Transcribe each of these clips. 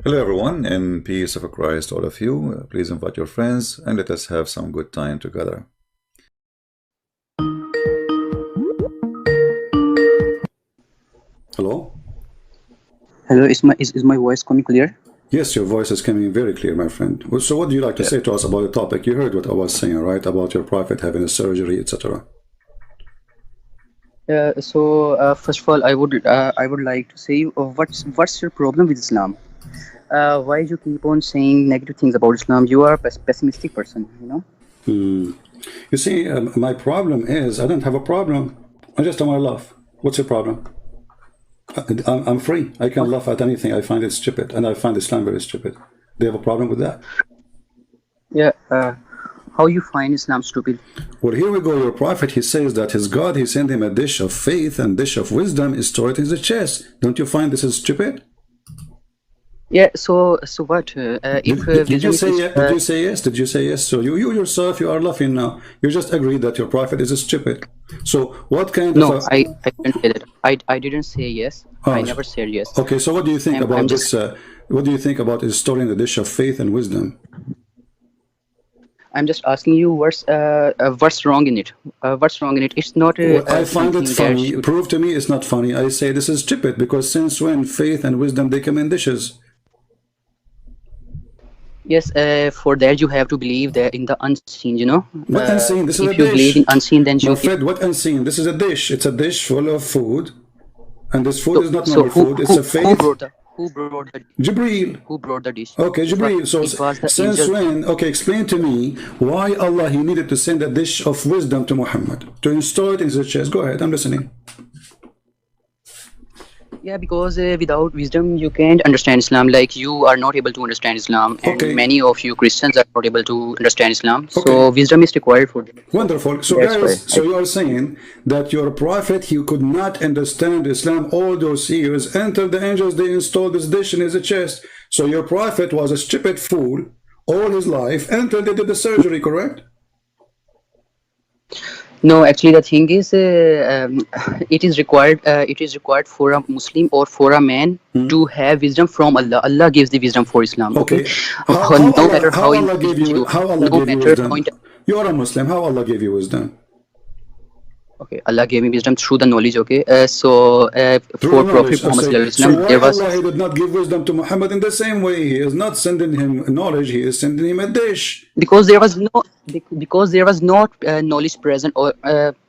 Hello, everyone, and peace of Christ, all of you. Please invite your friends and let us have some good time together. Hello? Hello, is my voice coming clear? Yes, your voice is coming very clear, my friend. So what do you like to say to us about the topic? You heard what I was saying, right? About your prophet having a surgery, etc. First of all, I would like to say, what's your problem with Islam? Why you keep on saying negative things about Islam? You are a pessimistic person, you know. You see, my problem is I don't have a problem. I just want to laugh. What's your problem? I'm free. I can laugh at anything. I find it stupid, and I find Islam very stupid. Do you have a problem with that? Yeah. How you find Islam stupid? Well, here we go. Your prophet, he says that his God, he sent him a dish of faith and dish of wisdom is stored in his chest. Don't you find this is stupid? Yeah. So what? Did you say yes? Did you say yes? Did you say yes? So you yourself, you are laughing now. You just agreed that your prophet is stupid. So what kind No, of I didn't say that. I didn't say yes. I never said yes. Okay, so what do you think about I'm this? What do you think about is storing the dish of faith and wisdom? I'm just asking you what's wrong in it? What's wrong in it? It's not. I find it something funny. that Prove to me it's not funny. I say this is stupid because since when faith and wisdom they come in dishes? Yes, for that you have to believe that in the unseen, you know. What unseen? This is a If you believe dish. in unseen, then My you. friend, what unseen? This is a dish. It's a dish full of food, and this food So, is not so normal food. It's a faith. who brought the Jibreel. who brought the dish? Okay, Jibreel. So It was the since angel. when? Okay, explain to me why Allah he needed to send a dish of wisdom to Muhammad to install it in his chest. Go ahead, I'm listening. Yeah, because without wisdom you can't understand Islam. Like you are not able to understand Islam, and Okay. many of you Christians are not able to understand Islam. Okay. So wisdom is required for them. Wonderful. So That's guys, why. so you are saying that your prophet, he could not understand Islam all those years until the angels, they installed this dish in his chest. So your prophet was a stupid fool all his life until they did the surgery, correct? No, actually, the thing is, it is required. It is required for a Muslim or for a man to have wisdom from Allah. Allah gives the wisdom for Islam. Okay, no matter How how Allah gave you, how Allah no gave you matter how. wisdom? You are a Muslim. How Allah gave you wisdom? Okay, Allah gave me wisdom through the knowledge. Okay, Through for the Prophet knowledge. I Muhammad say, Sallallahu Alaihi so Wasallam, why there was. Allah he did not give wisdom to Muhammad in the same way? He is not sending him knowledge. He is sending him a dish. Because there was not knowledge present or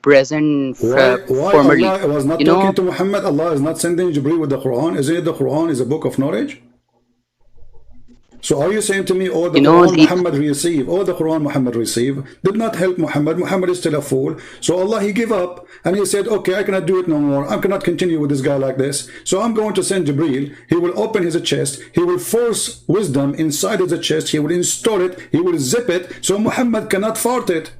present Why formerly. Allah was not You know, talking to Muhammad? Allah is not sending Jibreel with the Quran. Isn't it the Quran is a book of knowledge? So are you saying to me all the Quran Muhammad received, all the Quran Muhammad received did not help Muhammad? Muhammad is still a fool. So Allah he gave up and he said, okay, I cannot do it no more. I cannot continue with this guy like this. So I'm going to send Jibreel. He will open his chest. He will force wisdom inside his chest. He will install it. He will zip it. So Muhammad cannot fart it.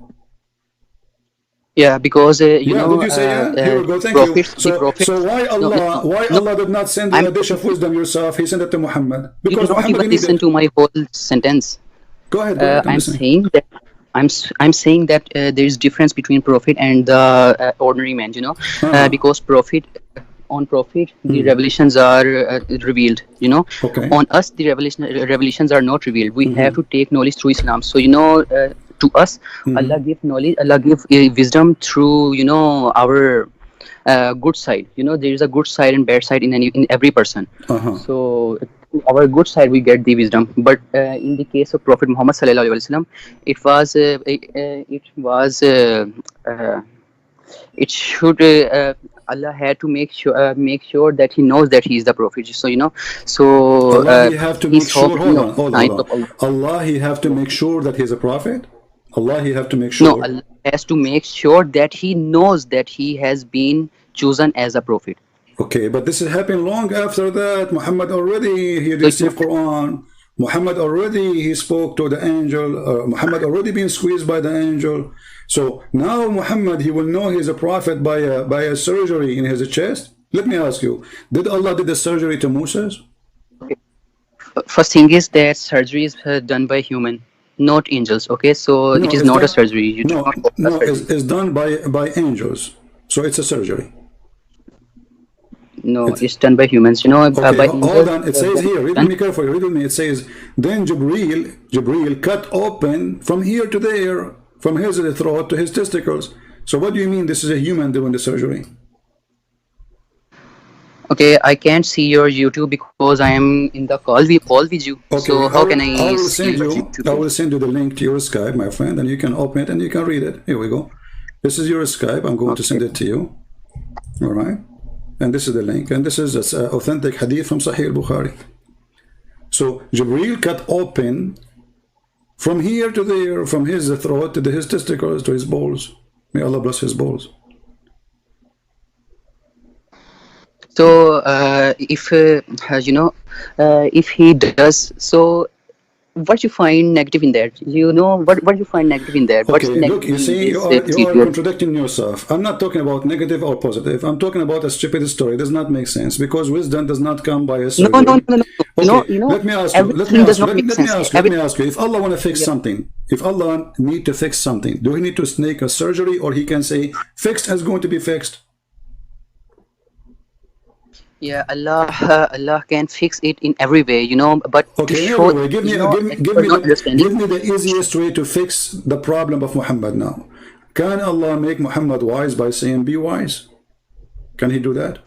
yeah, because you know, did you say yeah? Here we go. Thank prophets, you. the prophets. So why Allah? Why No, Allah did not send you a dish of wisdom yourself? He sent it to Muhammad you because do not Muhammad even needed. listen to my whole sentence. Go ahead. Go ahead. I'm listening. saying that I'm saying that there is difference between prophet and the ordinary man. You know, because on prophet the revelations are revealed. You know, Okay. on us the revelations are not revealed. We have to take knowledge through Islam. So you know, to us, Allah give knowledge. Allah give wisdom through our good side. You know, there is a good side and bad side in every person. So our good side we get the wisdom, but in the case of Prophet Muhammad Sallallahu Alaihi Wasallam, it should Allah had to make sure that he knows that he is the prophet. So you know, so Allah he have to make sure. Hold on. Allah he have to make sure that he's a prophet. Allah he have to make sure. No, Allah has to make sure that he knows that he has been chosen as a prophet. Okay, but this is happening long after that. Muhammad already he received Quran. Muhammad already he spoke to the angel. Muhammad already been squeezed by the angel. So now Muhammad he will know he's a prophet by a surgery in his chest. Let me ask you: did Allah did the surgery to Moses? Okay. First thing is that surgery is done by human, not angels. Okay, so it is not a surgery. You do no, it's done by angels. So it's a surgery. No, It's, it's done by humans. You know, okay, by hold angels. on. It says here, read with me carefully, read with me. It says, then Jibreel cut open from here to there, from his throat to his testicles. So what do you mean this is a human doing the surgery? Okay, I can't see your YouTube because I am in the call with you. Okay, So how can I I will see send your you. YouTube? I will send you the link to your Skype, my friend, and you can open it and you can read it. Here we go. This is your Skype. I'm going to send it to you. All right, and this is the link, and this is authentic hadith from Sahih Bukhari. So Jibreel cut open from here to there, from his throat to his testicles to his balls. May Allah bless his balls. So if if he does so, what you find negative in that? You know what you find negative in that? What's Okay, look, negative you see, in you this are procedure? contradicting yourself. I'm not talking about negative or positive. I'm talking about a stupid story. It does not make sense because wisdom does not come by a No, no, surgery. no, no. Okay, let me ask you. Let me Everything ask does you. not make Let me sense. ask you. Let me ask you. If Allah want to fix something, if Allah need to fix something, do he need to make a surgery, or he can say fixed is going to be fixed? Yeah, Allah can fix it in every way, you know. But to Okay, show, anyway, give me, you know, give not understanding. me the easiest way to fix the problem of Muhammad now. Can Allah make Muhammad wise by saying be wise? Can he do that?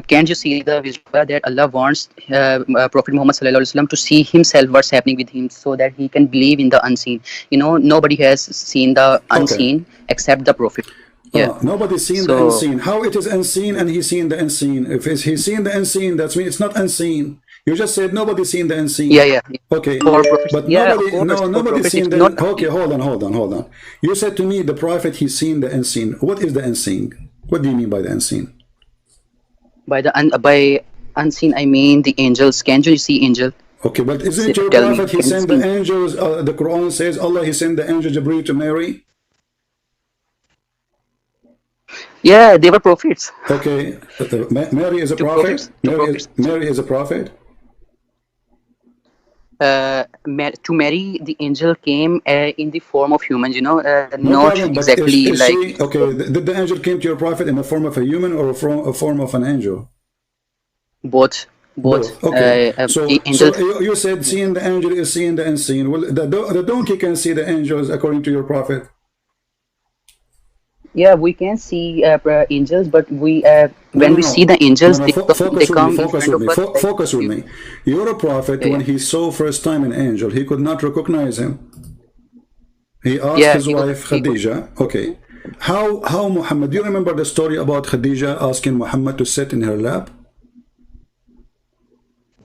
Can't you see the wisdom that Allah wants Prophet Muhammad sallallahu alaihi wasallam to see himself what's happening with him, so that he can believe in the unseen. You know, nobody has seen the Okay. unseen except the Prophet. Yeah. Nobody's seen the So unseen. How it is unseen and he's seen the unseen? If he's seen the unseen, that's mean it's not unseen. You just said nobody's seen the unseen. yeah. Okay, For prophets, but yeah, of nobody, course. no, For nobody's prophets, seen it's the. not. Okay, hold on. You said to me the prophet he's seen the unseen. What is the unseen? What do you mean by the unseen? By unseen, I mean the angels. Can't you see angel? Okay, but isn't it your Tell me, prophet he can you sent the see? angels? The Quran says Allah he sent the angel Jibreel to Mary. Yeah, they were prophets. Okay, Mary is a Two prophet. prophets. Two prophets. Mary is a prophet. To Mary, the angel came in the form of humans. You know, No not problem, but exactly is like. she okay? Did the angel came to your prophet in the form of a human or a form of an angel? Both. Okay. The angel. So you said seeing the angel is seeing the unseen. Well, the donkey can see the angels according to your prophet. Yeah, we can see angels, but when we see the angels, they come in front of us. Focus with me. You're a prophet. When he saw first time an angel, he could not recognize him. He asked his wife Khadija. Okay. How Muhammad? Do you remember the story about Khadija asking Muhammad to sit in her lap?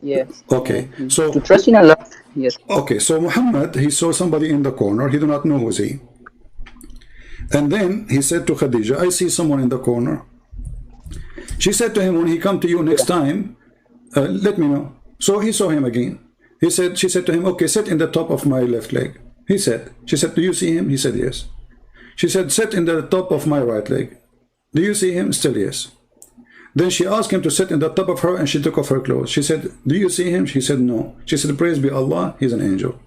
Yes. Okay. So to trust in Allah. Yes. Okay. So Muhammad, he saw somebody in the corner. He did not know who's he. And then he said to Khadija, I see someone in the corner. She said to him, when he come to you next time, let me know. So he saw him again. She said to him, okay, sit in the top of my left leg. She said, do you see him? He said, yes. She said, sit in the top of my right leg. Do you see him? Still yes. Then she asked him to sit in the top of her, and she took off her clothes. She said, do you see him? She said, no. She said, praise be Allah, he's an angel.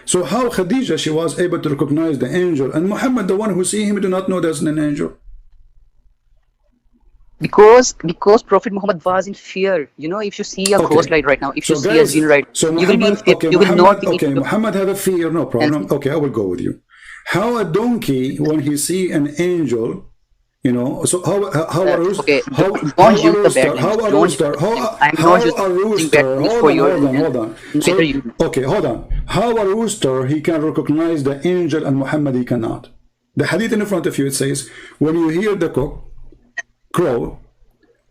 So how Khadija, she was able to recognize the angel, and Muhammad, the one who see him, do not know there's an angel? Because Prophet Muhammad was in fear. You know, if you see a ghost light right now, if you see a jinn right, you will be in fear. You will not be. Okay, Muhammad have a fear, no problem. Okay, I will go with you. How a donkey, when he see an angel, you know, so how a rooster, okay, how a rooster, hold on. So, okay, hold on. How a rooster, he can recognize the angel and Muhammad he cannot. The hadith in front of you, it says, when you hear the crow,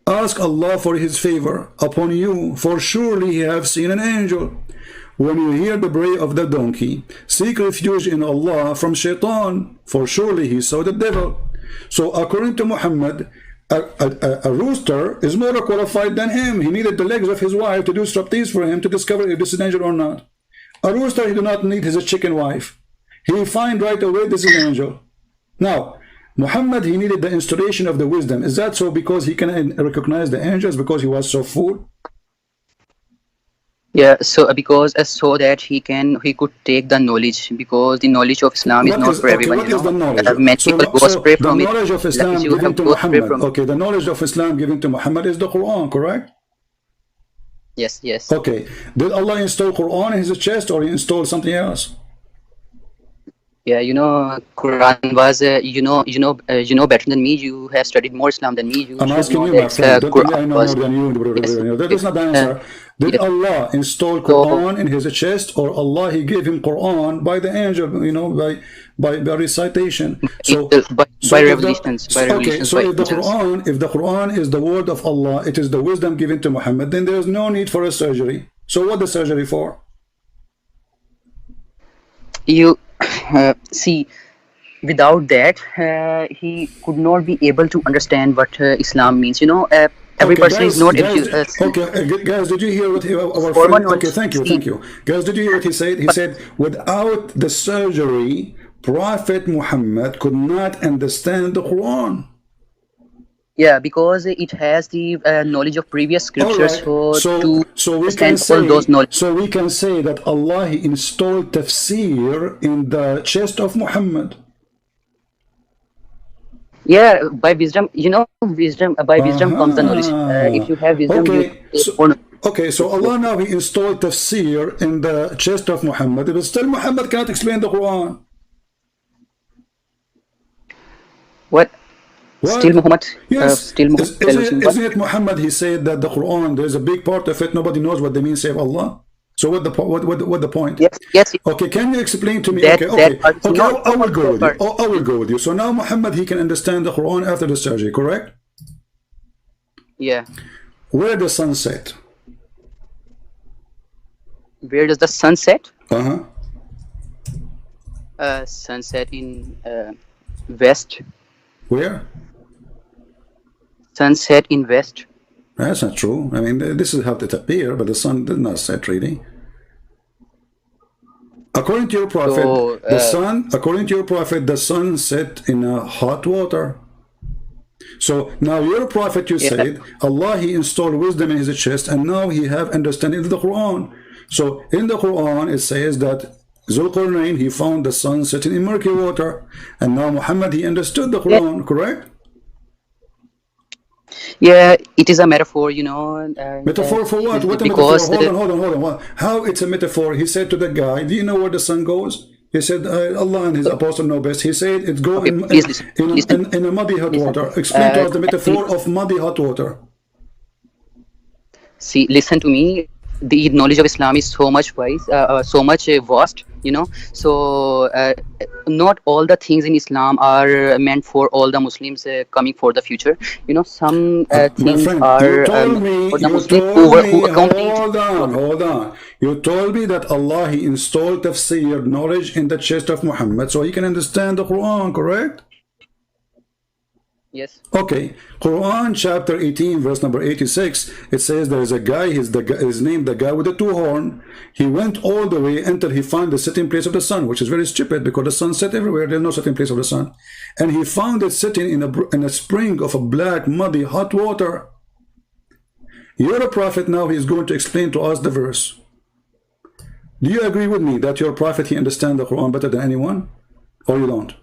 ask Allah for his favor upon you, for surely he have seen an angel. When you hear the bray of the donkey, seek refuge in Allah from shaitan, for surely he saw the devil. So according to Muhammad, a rooster is more qualified than him. He needed the legs of his wife to do striptease for him to discover if this is an angel or not. A rooster, he do not need his chicken wife. He find right away this is an angel. Now, Muhammad, he needed the installation of the wisdom. Is that so because he can recognize the angels because he was so full? Yeah, so so that he could take the knowledge, because the knowledge of Islam is What not is for okay? everyone, What is the knowledge? many people go So astray the from it, knowledge of like Islam you given have to go astray Muhammad. from it. Okay, the knowledge of Islam given to Muhammad is the Quran, correct? Yes, yes. Okay. Did Allah install Quran in his chest, or he installed something else? Yeah, Quran was, you know better than me. You have studied more Islam than me. You I'm should asking know you, my that friend. Don't tell me Quran I know more was, than you. yes, That's not the answer. Did yes. Allah install So Quran in his chest, or Allah he gave him Quran by the angel? By recitation. So, by if the revelations, by okay, revelations, so by if angels. the Quran is the word of Allah, it is the wisdom given to Muhammad. Then there is no need for a surgery. So what the surgery for? You see, without that, he could not be able to understand what Islam means. Every Okay, person is not able guys. to. Okay, guys, did you hear what our Formal friend? Okay, knowledge. thank you, guys. Did you hear what he said? He said, without the surgery, Prophet Muhammad could not understand the Quran. Yeah, because it has the knowledge of previous All scriptures, right. so to So we can understand all those say, knowledge. that Allah he installed tafsir in the chest of Muhammad. Yeah, by wisdom, wisdom. By wisdom comes the knowledge. If you have wisdom, you Okay. take more. So Allah now he installed tafsir in the chest of Muhammad, but still Muhammad cannot explain the Quran. What? Still What? Muhammad? Yes. Still Muhammad. Isn't it Muhammad? He said that the Quran, there's a big part of it, nobody knows what they mean, save Allah. So what the point? Yes, yes. Okay, can you explain to me? That part is Okay. not I will go with you. part. I will go with you. So now Muhammad he can understand the Quran after the surgery, correct? Yeah. Where the sun set? Where does the sun set? Uh-huh. Sunset in west. Where? Sunset in west. That's not true. I mean, this is how it appear, but the sun did not set really. According to your prophet, So, the sun set in hot water. So now your prophet, you yeah. said, Allah he installed wisdom in his chest, and now he have understanding of the Quran. So in the Quran it says that Zulqarnain he found the sun setting in murky water, and now Muhammad he understood the Quran, correct? Yeah, it is a metaphor, Metaphor for what? What a metaphor? because Hold on. How it's a metaphor? He said to the guy, do you know where the sun goes? He said, Allah and his apostle know best. He said, it goes okay, please listen. in a muddy hot Listen. water. Explain to us the metaphor Please, of muddy hot water. see, listen to me. The knowledge of Islam is so much vast, So not all the things in Islam are meant for all the Muslims coming for the future. Some My things friend, are for the Muslims who complete. hold on. You told me that Allah he installed tafsir knowledge in the chest of Muhammad so he can understand the Quran, correct? Yes. Okay, Quran chapter 18 verse number 86, it says there is a guy, his name the guy with the two horn. He went all the way until he found the sitting place of the sun, which is very stupid because the sun set everywhere, there's no sitting place of the sun. And he found it sitting in a spring of a black muddy hot water. You're a prophet now, he's going to explain to us the verse. Do you agree with me that your prophet he understands the Quran better than anyone, or you don't?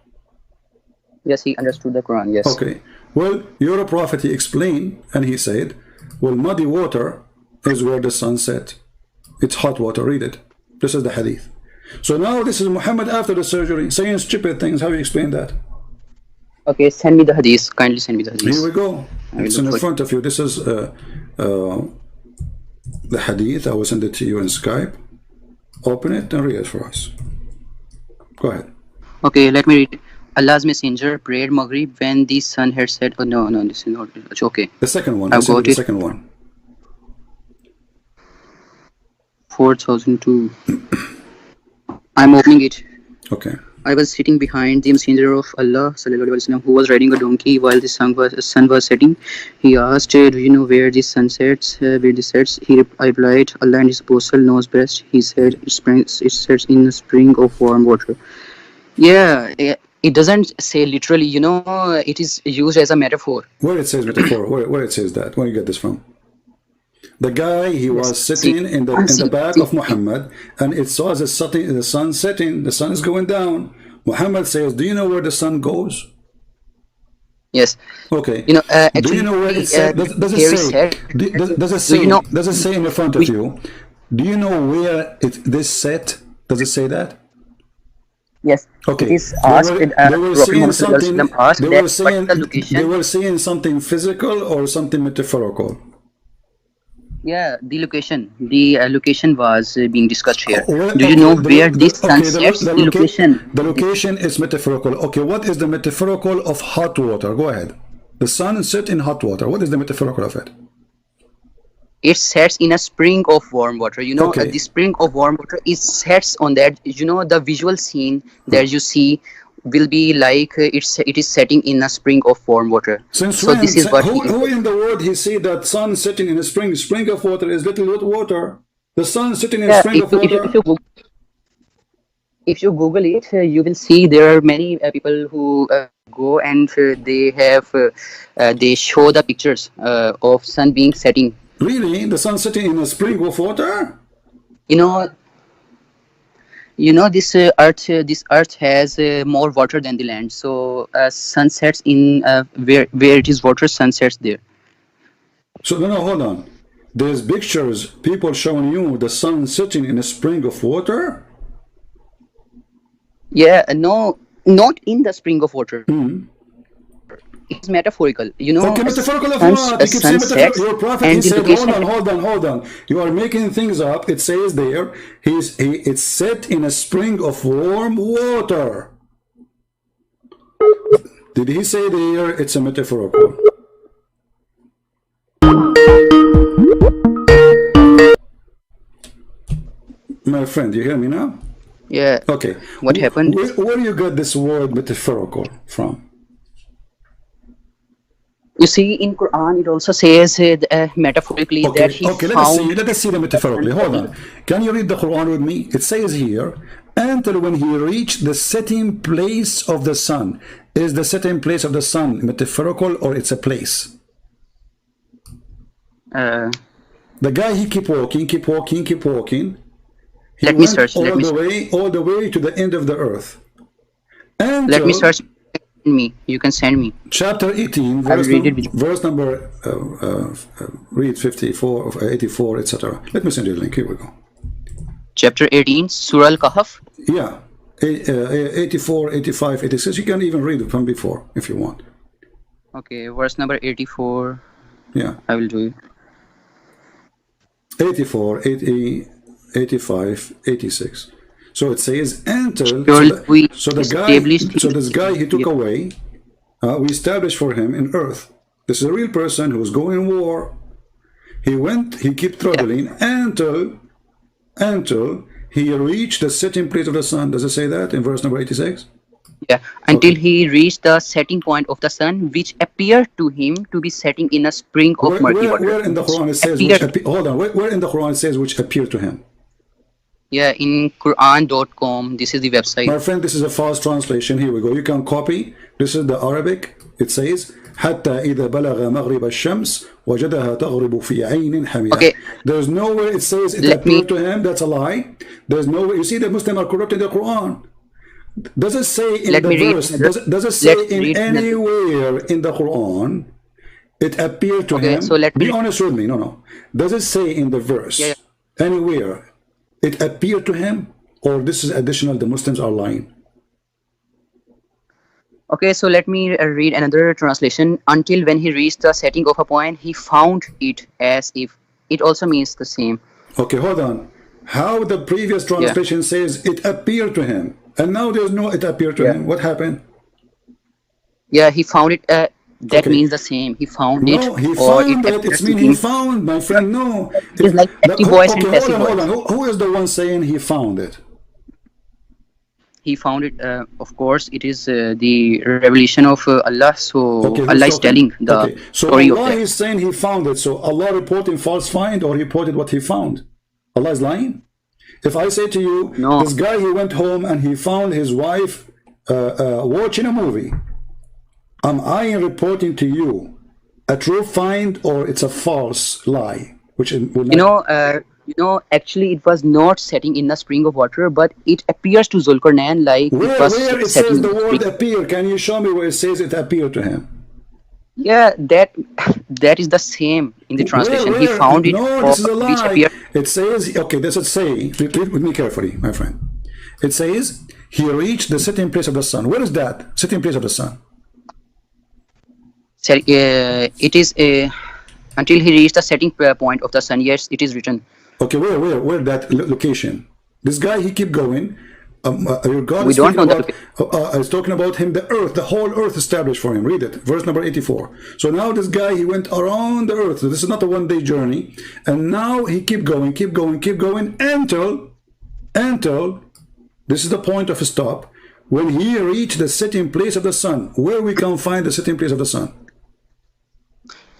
Yes, he understood the Quran. Yes. Okay. Well, your prophet he explained, and he said, well, muddy water is where the sun set. It's hot water. Read it. This is the hadith. So now this is Muhammad after the surgery saying stupid things. How do you explain that? Okay, send me the hadith. Kindly send me the hadith. Here we go. It's in front of you. This is the hadith. I will send it to you in Skype. Open it and read it for us. Go ahead. Okay, let me read. Allah's messenger prayed Maghrib when the sun had set. Oh, no, this is not. Okay. The second one. I've got the it. second one. 4002. I'm opening it. Okay. I was sitting behind the messenger of Allah ﷺ, who was riding a donkey while the sun was setting. He asked, do you know where the sun sets? Where this sets? I replied, Allah and his apostle knows best. He said, it sets in a spring of warm water. Yeah, it doesn't say literally, it is used as a metaphor. Where it says metaphor? Where it says that? Where you get this from? The guy, he was sitting in the back of Muhammad, and it saw the sun setting, the sun is going down. Muhammad says, do you know where the sun goes? Yes. Okay. Actually, do you know where it says? Does it say in the front of you? Do you know where this set? Does it say that? Yes. Okay. It is asked. They were saying something. They were saying something physical or something metaphorical. Yeah, the location was being discussed here. Do you know where this sun sets? The location. The location is metaphorical. Okay, what is the metaphorical of hot water? Go ahead. The sun sets in hot water. What is the metaphorical of it? It sets in a spring of warm water. The spring of warm water is sets on that. The visual scene that you see will be like it is setting in a spring of warm water. So this is what who in the world he see that sun sitting in a spring of water is little water. The sun sitting in a spring of water. If you Google it, you will see there are many people who go and they show the pictures of sun being setting. Really, the sun sitting in a spring of water? This earth has more water than the land, so sun sets in where it is water, sun sets there. So no, hold on, there's pictures, people showing you the sun sitting in a spring of water? Yeah, no, not in the spring of water. It's metaphorical, Okay, metaphorical of what? You keep saying metaphorical. Your prophet, he said, hold on. You are making things up. It says there, it's set in a spring of warm water. Did he say there it's a metaphorical? My friend, you hear me now? Yeah. Okay. What happened? Where do you get this word metaphorical from? You see, in Quran, it also says metaphorically that he found... Let us see the metaphorically. Hold on. Can you read the Quran with me? It says here, until when he reached the setting place of the sun. Is the setting place of the sun metaphorical or it's a place? The guy, he keep walking. He let me search. All the way to the end of the earth. Let me search. You can send me chapter 18 verse number read 54 84 etc. Let me send you the link. Here we go. Chapter 18, Surah Al-Kahf. Yeah, 84 85 86. You can even read it from before if you want. Okay, verse number 84. Yeah, I will do it. 84 80 85 86. So it says until this guy he took away, we established for him in earth. This is a real person who was going war. He kept traveling until he reached the setting place of the sun. Does it say that in verse number 86? Yeah, until he reached the setting point of the sun, which appeared to him to be setting in a spring of murky water. Where in the Quran it says where in the Quran it says which appeared to him? Yeah, in Quran.com. This is the website. My friend, this is a false translation. Here we go. You can copy. This is the Arabic. It says حتى إذا بلغ مغرب الشمس وجدها تغرب في عين حمية. Okay. There's nowhere it says it appeared to him. That's a lie. There's nowhere. You see, the Muslims are corrupting the Quran. Does it say in the verse? Does it say in anywhere in the Quran it appeared to him? So be honest with me. No. Does it say in the verse anywhere it appeared to him, or this is additional? The Muslims are lying. Okay, so let me read another translation. Until when he reached the setting of a point, he found it, as if. It also means the same. Okay, hold on. How the previous translation says it appeared to him, and now there's no it appeared to him. What happened? Yeah, he found it. That means the same. He found it. No, he found it. It's mean he found, my friend. No. It's like active voice and passive voice. Hold on. Who is the one saying he found it? He found it. Of course, it is the revelation of Allah. So Allah is telling the story of that. So Allah is saying he found it. So Allah reporting false find, or reported what he found? Allah is lying? If I say to you, this guy, he went home and he found his wife watching a movie. Am I reporting to you a true find, or it's a false lie? which will You not. know, actually, it was not setting in a spring of water, but it appears to Zulkarnain like it Where was it setting says in the a spring. word appear? Can you show me where it says it appeared to him? Yeah, that is the same in the translation. He found it, No, or this is a which lie. appeared. It says, okay, does it say, read with me carefully, my friend. It says, he reached the sitting place of the sun. Where is that? Sitting place of the sun. It is until he reached the setting point of the sun. Yes, it is written. Okay, where that location? This guy, he keep going. Your God We is don't speaking know the about, is talking about him, the earth, the whole earth established for him. Read it, verse number 84. So now this guy, he went around the earth. So this is not a one-day journey. And now he keep going until this is the point of a stop. When he reached the sitting place of the sun, where we can find the sitting place of the sun?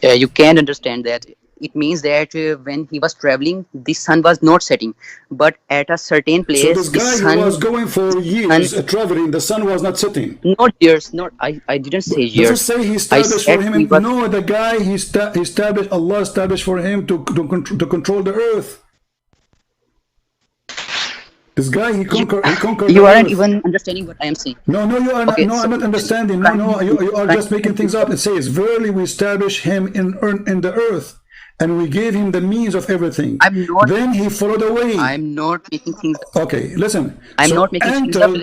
You can't understand that. It means that when he was traveling, the sun was not setting, but at a certain So place, this the guy, he sun, was going for years traveling. The sun was not setting. not years, not I didn't say Does it years. say he I established for said him? he was. No, the guy he established. Allah established for him to control the earth. This guy he conquered You the aren't earth. even understanding what I am saying. No, you are not. Okay, No, so I'm not understanding. No, you are just making things up. It says, "Verily, we establish him in the earth, and we gave him the means of everything." I'm not. Then he followed away. I'm not making things. Okay, listen. I'm So not making things up.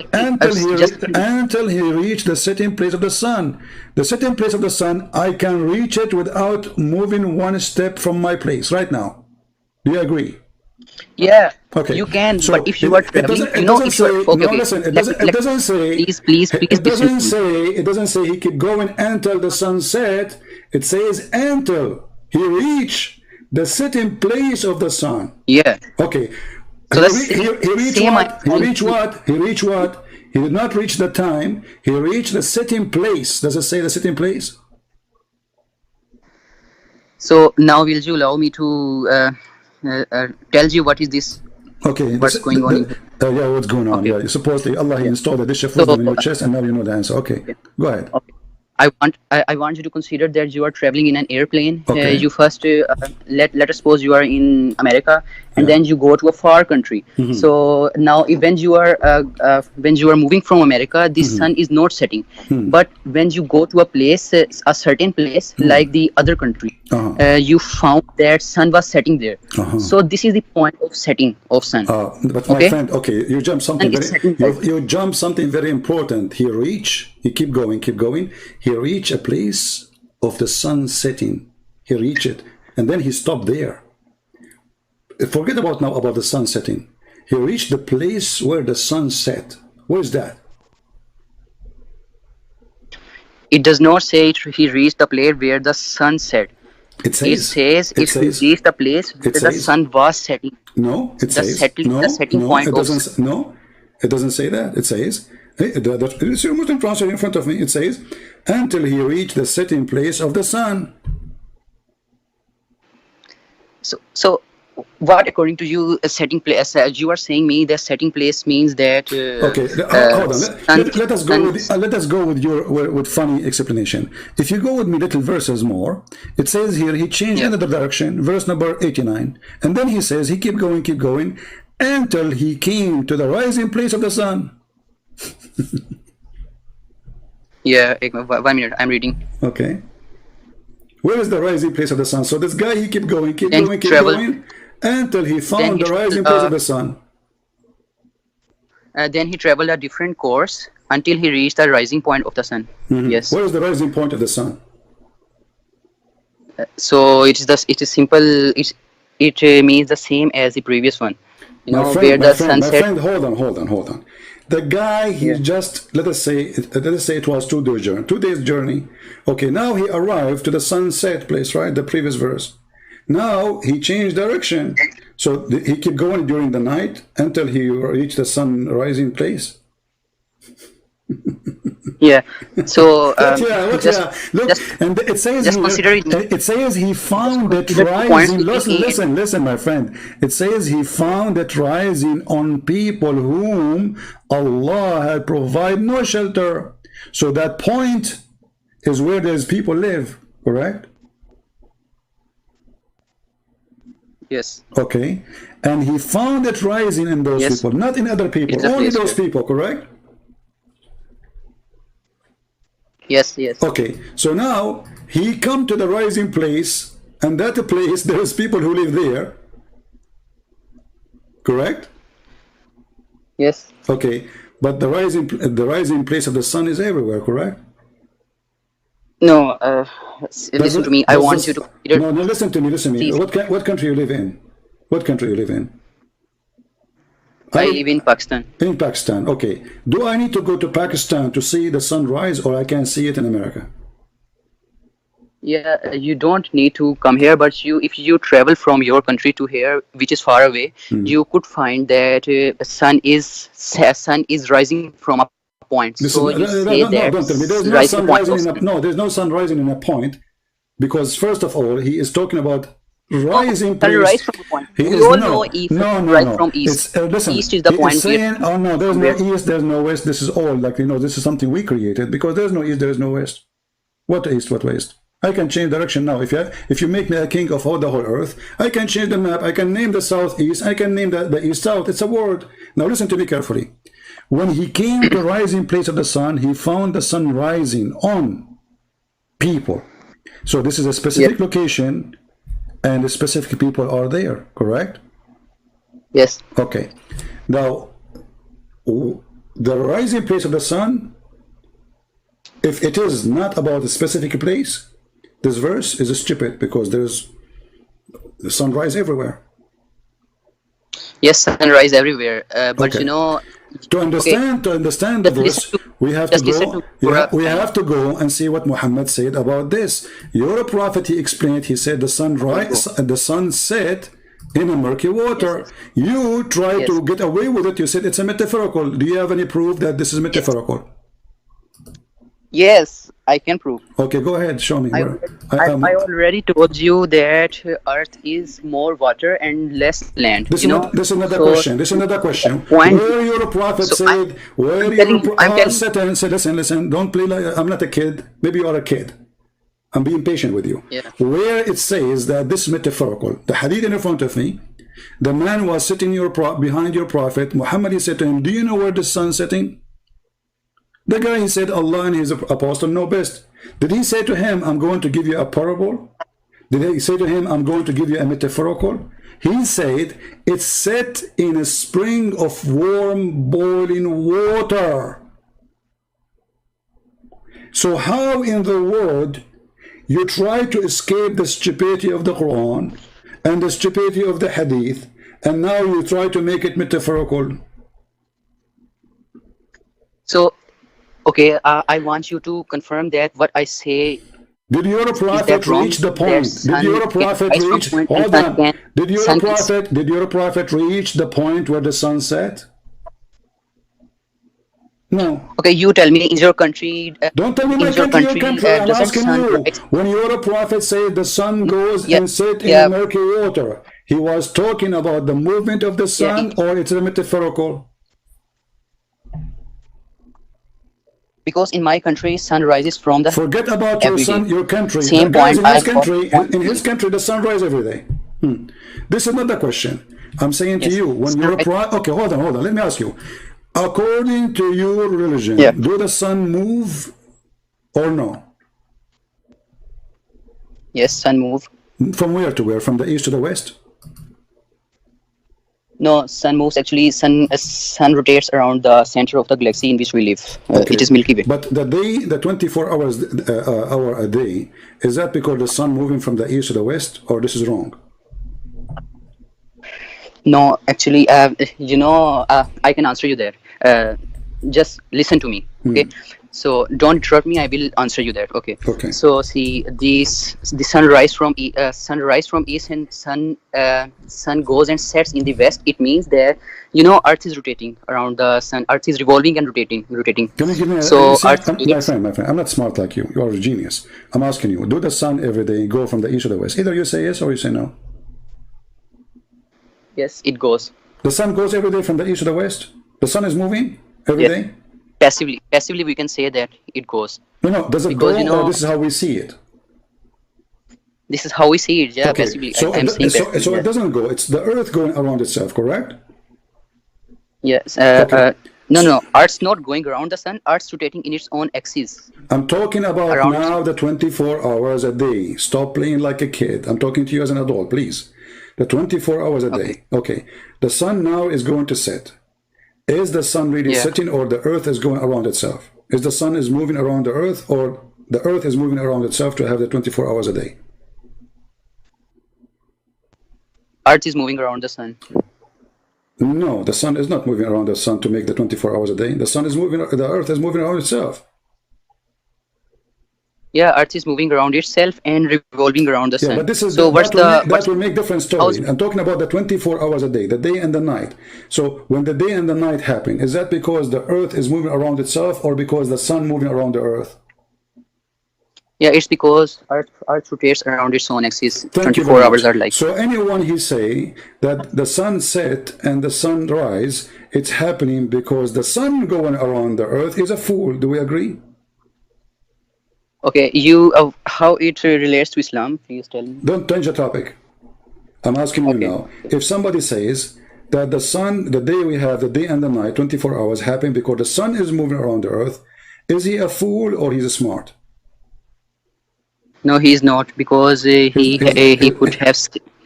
until he reached the sitting place of the sun, the sitting place of the sun, I can reach it without moving one step from my place right now. Do you agree? Yeah. Okay. You can, So but if you are traveling, it doesn't if you are say. okay, No, okay. listen. It Let- doesn't say. please It listen doesn't to me. say. It doesn't say he keep going until the sun set. It says until he reached the sitting place of the sun. Yeah. Okay. So He reached same what? He I- reached what? He reached what? He did not reach the time. He reached the sitting place. Does it say the sitting place? So now will you allow me to tell you what is this? Okay. What's going on in here? Yeah, what's going on? Okay. Yeah, supposedly Allah he installed a dish of So, wisdom in your chest, and now you know the answer. Okay, go ahead. Okay. I want you to consider that you are traveling in an airplane. Okay. You first let us suppose you are in America, and Yeah. then you go to a far country. So now, when you are moving from America, the sun is not setting. But when you go to a place, a certain place like the other country, you found that sun was setting there. So this is the point of setting of sun. But my friend, okay, you jumped something And it's very setting you jumped something very important. He keep going. He reached a place of the sun setting. He reached it, and then he stopped there. Forget about now about the sun setting. He reached the place where the sun set. Where is that? It does not say he reached the place where the sun set. It says. If he reached the place where the sun was setting. No, it says. The setting point it of doesn't. No, it doesn't say that. It says. It's your Muslim translation in front of me. It says, until he reached the setting place of the sun. So what, according to you, a setting place? You are saying me that setting place means that. Okay, hold on. Let us go with funny explanation. If you go with me little verses more, it says here he changed another direction, verse number 89, and then he says he keep going until he came to the rising place of the sun. Yeah, 1 minute. I'm reading. Okay. Where is the rising place of the sun? So this guy, he keep going until he found the rising place of the sun. Then he traveled a different course until he reached the rising point of the sun. Yes. Where is the rising point of the sun? So it is simple. It means the same as the previous one. Where the sun set. My friend, hold on. The guy, he just, let us say it was 2 days journey. Okay, now he arrived to the sunset place, right? The previous verse. Now he changed direction. So he kept going during the night until he reached the sun rising place. Yeah. So Look, and it says it says he found it rising. Listen, my friend. It says he found it rising on people whom Allah had provided no shelter. So that point is where those people live, correct? Yes. Okay, and he found it rising in those Yes. people, not in other people, It's the only place those where. people, correct? Yes. Yes. Okay, so now he come to the rising place, and that place there's people who live there, correct? Yes. Okay, but the rising place of the sun is everywhere, correct? No. Does Listen to it, me. I does want you this, to consider. no, no, listen to me, listen to me. See, What country you live in? What country you live in? I I live live in Pakistan. in Pakistan. Okay, do I need to go to Pakistan to see the sunrise, or I can see it in America? Yeah, you don't need to come here, but if you travel from your country to here, which is far away, you could find that sun is rising from a point. So you Listen, say that no, don't tell me. There's no rising sun point of rising in sun. a, no, there's no sun rising in a point, because first of all, he is talking about No, rising sunrise place. from a point. He We is all know east, no, rise no. from east. It's listen. East is the He is point where saying, oh no, there's from no where. east, there's no west. This is all like this is something we created, because there's no east, there's no west. What east? What west? I can change direction now. If you make me a king of all the whole earth, I can change the map. I can name the southeast. I can name the east south. It's a word. Now listen to me carefully. When he came to the rising place of the sun, he found the sun rising on people. So this is a specific Yeah. location, and the specific people are there. Correct? Yes. Okay. Now, the rising place of the sun, if it is not about a specific place, this verse is stupid, because there's the sunrise everywhere. Yes, sunrise everywhere. But Okay. To okay, understand the just listen verse, to we have to just listen go. to Quran. We have to go and see what Muhammad said about this. Your prophet, he explained. He said the sun set in a murky water. Yes. You try Yes. to get away with it. You said it's a metaphorical. Do you have any proof that this is Yes. metaphorical? Yes, I can prove. Okay, go ahead. Show me I where. I already told you that Earth is more water and less land. This is another So question. This is another question. point. Where your prophet So said, where I'm your telling you. I'm telling you. sit and say, listen, don't play like I'm not a kid. Maybe you are a kid. I'm being patient with you. Yeah. Where it says that this is metaphorical. The hadith in front of me, the man was sitting behind your prophet. Muhammad, he said to him, do you know where the sun is setting? The guy, he said, Allah and his apostle know best. Did he say to him, I'm going to give you a parable? Did he say to him, I'm going to give you a metaphorical? He said, it's set in a spring of warm boiling water. So how in the world you try to escape the stupidity of the Quran and the stupidity of the Hadith, and now you try to make it metaphorical? So okay, I want you to confirm that what I say Did your is prophet that wrong. reach the That point? Did sun your can prophet rise from reach? point and Hold sun on. can Did sun is your prophet reach the point where the sun set? No. okay. You tell me, is your country Don't tell me my in your country, your country country. I'm doesn't asking sun you. rise? When your prophet said the sun goes Yeah, and sit in yeah, the murky water, he was talking about the movement of the yeah. sun, or it's a metaphorical? Because in my country, sun rises from the Forget about your every day. son, your country. The Same guys point. in I his got country, point. in his country, the sun rises every day. This is another question. I'm saying to Yes. you, when Sun you're rise. okay, hold on. Let me ask you. According to your religion, Yeah. do the sun move or no? Yes, sun move. From where to where? From the east to the west? No, sun moves actually. Sun rotates around the center of the galaxy in which we live. It is Milky Way. But the 24 hours hour a day, is that because the sun moving from the east to the west, or this is wrong? No, actually, I can answer you there. Just listen to me, okay? So don't interrupt me. I will answer you there, okay? Okay. So see, the sunrise from east and sun goes and sets in the west. It means that Earth is rotating around the sun. Earth is revolving and rotating. Can you give me So see, Earth my friend, I'm not smart like you. You are a genius. I'm asking you, do the sun every day go from the east to the west? Either you say yes or you say no. Yes, it goes. The sun goes every day from the east to the west? The sun is moving every day? Passively, we can say that it goes No, does it because go, or this is how we see it? This is how we see it. Yeah, Okay, basically, so I'm saying that. so it doesn't go. It's the Earth going around itself, correct? Yes. Okay. No. Earth's not going around the sun. Earth's rotating in its own axis I'm talking about around. now the 24 hours a day. Stop playing like a kid. I'm talking to you as an adult, please. The 24 hours a day. Okay. The sun now is going to set. Is the sun really Yeah. setting, or the Earth is going around itself? Is the sun is moving around the Earth, or the Earth is moving around itself to have the 24 hours a day? Earth is moving around the sun. No, the sun is not moving around the sun to make the 24 hours a day. The sun is moving, the Earth is moving around itself. Yeah, Earth is moving around itself and revolving around the Yeah, sun. but this is So what's that will make different story. how's- I'm talking about the 24 hours a day, the day and the night. So when the day and the night happen, is that because the Earth is moving around itself, or because the sun moving around the Earth? Yeah, it's because Earth rotates around its own axis. Thank you 24 very hours much. are like. So anyone he say that the sun set and the sun rise, it's happening because the sun going around the Earth is a fool. Do we agree? Okay, how it relates to Islam? Please tell me. Don't change the topic. I'm asking you Okay. now. If somebody says that the sun, the day we have, the day and the night, 24 hours happen because the sun is moving around the Earth, is he a fool or he's smart? No, he is not, because he could have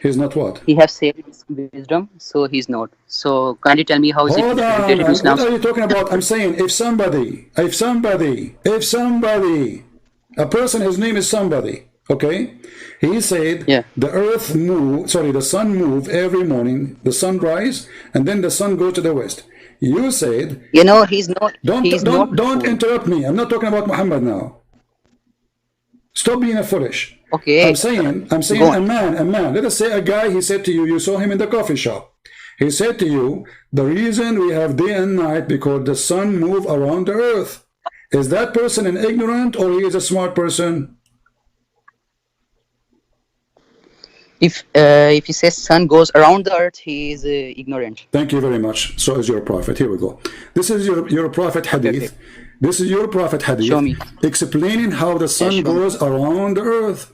He's not what? he have saved his wisdom, so he's not. So can you tell me how is it Hold on. related to Islam? What are you talking about? I'm saying if somebody, a person, his name is somebody, okay? He said Yeah. the the sun move every morning, the sun rise, and then the sun goes to the west. You said, You know, he's not. don't fool. interrupt me. I'm not talking about Muhammad now. Stop being a foolish. Okay. I'm saying Go a man. Let us say a guy, he said to you, you saw him in the coffee shop. He said to you, the reason we have day and night because the sun move around the earth. Is that person an ignorant or he is a smart person? If he says sun goes around the earth, he is ignorant. Thank you very much. So is your prophet. Here we go. This is your prophet hadith. Okay. This is your prophet hadith. Show me. Explaining how the sun show me. goes around the earth.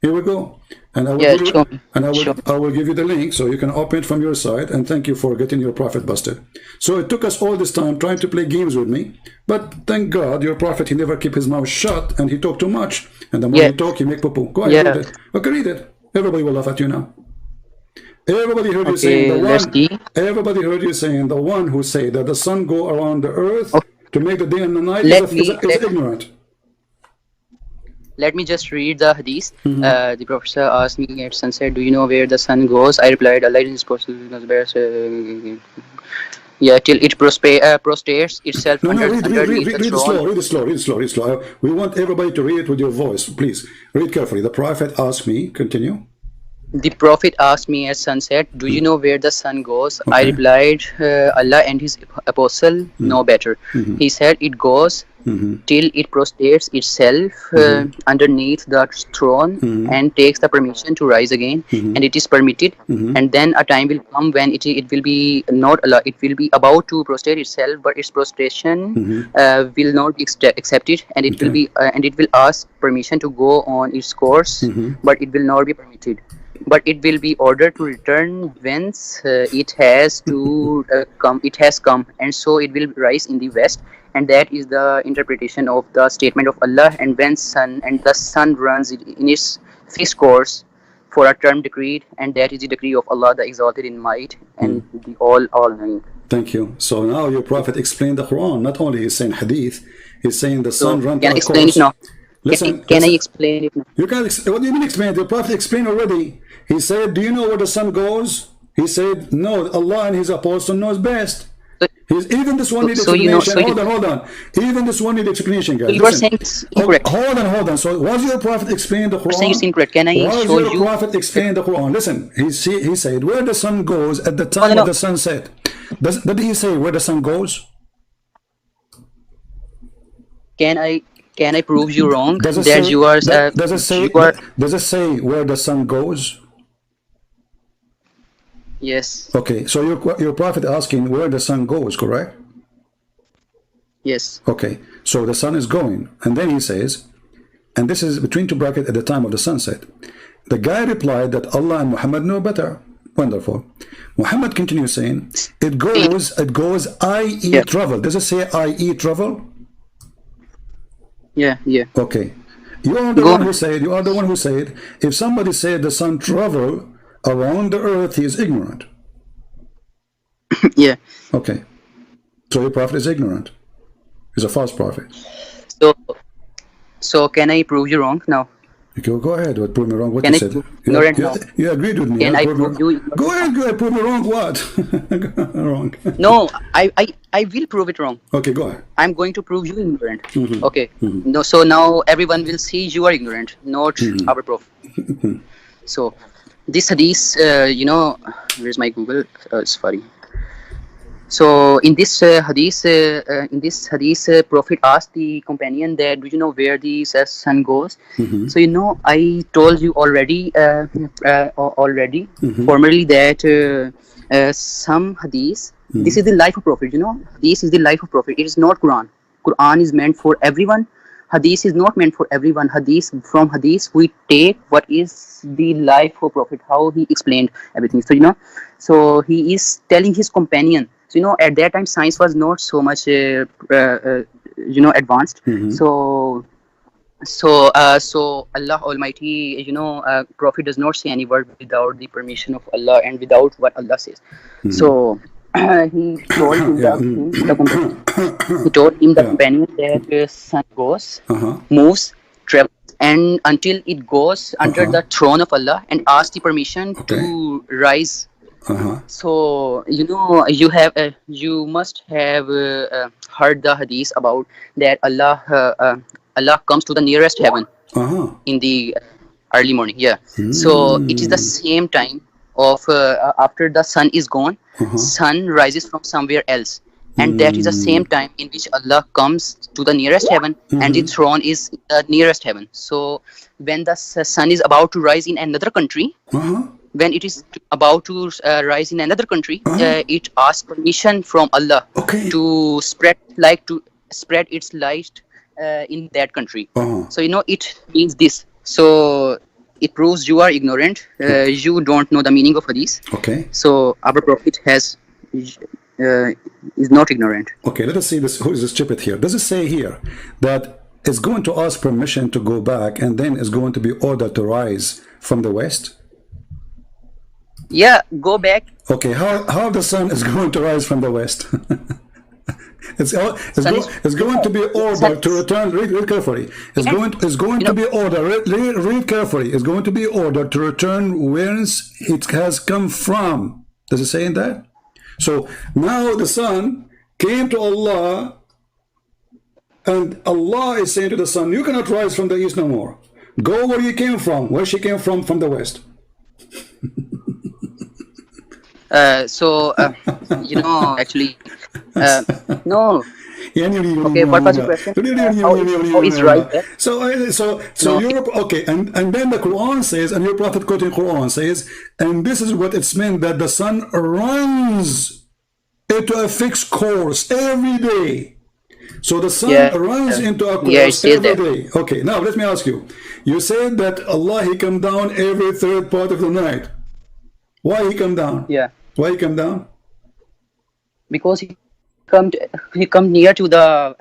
Here we go. And I will Yeah, give you, show me. and I will, Show me. I will give you the link so you can open it from your side. And thank you for getting your prophet busted. So it took us all this time trying to play games with me. But thank God your prophet, he never keep his mouth shut and he talked too much. And the more Yeah. he talk, he make poo-poo. Go ahead, Yeah. read it. Okay, read it. Everybody will laugh at you now. Everybody heard you Okay, saying let's see. everybody heard you saying the one who say that the sun go around the earth to make the day and the night Let is me- let- ignorant. Let me just read the hadith. Mm-hmm. The professor asked me at sunset, "Do you know where the sun goes?" I replied, "Allah is yeah, till it prostrates itself No, underneath read the it throne." slow, read it slow. We want everybody to read it with your voice, please. Read carefully. The prophet asked me, continue. The prophet asked me at sunset, "Do you know where the sun goes?" I Okay. replied, "Allah and his apostle know better." He said, "It goes till it prostrates itself underneath the throne and takes the permission to rise again, and it is permitted. And then a time will come when it will be not allowed. It will be about to prostrate itself, but its prostration will not be accepted, and it will be and it will ask permission to go on its course, but it will not be permitted. But it will be ordered to return whence it has to come. It has come, and so it will rise in the west. And that is the interpretation of the statement of Allah. And when the sun runs in its fixed course for a term decreed, and that is the decree of Allah, the exalted in might and the all-knowing. Thank you. So now your prophet explained the Quran. Not only he's saying hadith, he's saying the sun runs Can I on a explain course. it now? Listen, Can I listen. explain it now? You can't. What do you mean explain? The prophet explained already. He said, "Do you know where the sun goes?" He said, "No, Allah and His apostle knows best." Even this one needs So you know- explanation. so you- hold on. Even this one needs explanation, guys. You are Listen. saying it's incorrect. Hold on. So was your prophet explaining the Quran? saying it's incorrect. Can I was show your you- prophet explaining the Quran? Listen, he said where the sun goes at the time no. of the sunset. Did he say where the sun goes? Can I prove you wrong? Does it That say, you are does it say, you are does it say where the sun goes? yes, Okay, so your prophet asking where the sun goes, correct? yes. Okay, so the sun is going, and then he says, and this is between two brackets at the time of the sunset. The guy replied that Allah and Muhammad know better. Wonderful. Muhammad continues saying, it goes, I eat travel. Does it say I eat travel? Yeah. Okay. You are the one who said, if somebody said the sun travel around the earth, he is ignorant. Yeah. Okay. So your prophet is ignorant. He's a false prophet. So can I prove you wrong now? Okay, well, go ahead. Prove me wrong. What Can you I said? prove ignorant now? You agreed with me. Can I prove you? Go ahead. Prove me wrong. What? Wrong. No, I will prove it wrong. Okay, go ahead. I'm going to prove you ignorant. Okay. No, so now everyone will see you are ignorant, not our prophet. So this hadith, where's my Google? Sorry. So in this hadith, Prophet asked the companion that, do you know where the sun goes? So I told you already, formerly that some hadith. This is the life of Prophet. This is the life of Prophet. It is not Quran. Quran is meant for everyone. Hadith is not meant for everyone. From hadith we take what is the life of Prophet, how he explained everything. So so he is telling his companion. So at that time science was not so much advanced. So Allah Almighty, Prophet does not say any word without the permission of Allah and without what Allah says. So he told him the companion that the sun goes, moves, travels, and until it goes under the throne of Allah and asks the permission to rise. So you must have heard the hadith about that Allah comes to the nearest heaven in the early morning. So it is the same time of after the sun is gone, sun rises from somewhere else, and that is the same time in which Allah comes to the nearest heaven, and the throne is the nearest heaven. So when the sun is about to rise in another country, when it is about to rise in another country, it asks permission from Allah to spread its light in that country. So it means this. So it proves you are ignorant. You don't know the meaning of hadith. So our prophet is not ignorant. Okay, let us see this. Who is this stupid here? Does it say here that it's going to ask permission to go back and then it's going to be ordered to rise from the west? Yeah, go back. Okay, how the sun is going to rise from the west? It's going to be ordered to return. Read carefully. It's going to be ordered. Read carefully. It's going to be ordered to return whence it has come from. Does it say in that? So now the sun came to Allah, and Allah is saying to the sun, "You cannot rise from the east no more. Go where you came from. Where she came from the west." Actually, no. Okay, what was your question? How is right there? So Europe, okay, and then the Quran says, and your prophet quoting Quran says, and this is what it's meant, that the sun runs into a fixed course every day. So the sun runs into a course every day. Okay, now let me ask you. You said that Allah, He come down every third part of the night. Why He come down? Yeah. Why He come down? Because He come near to the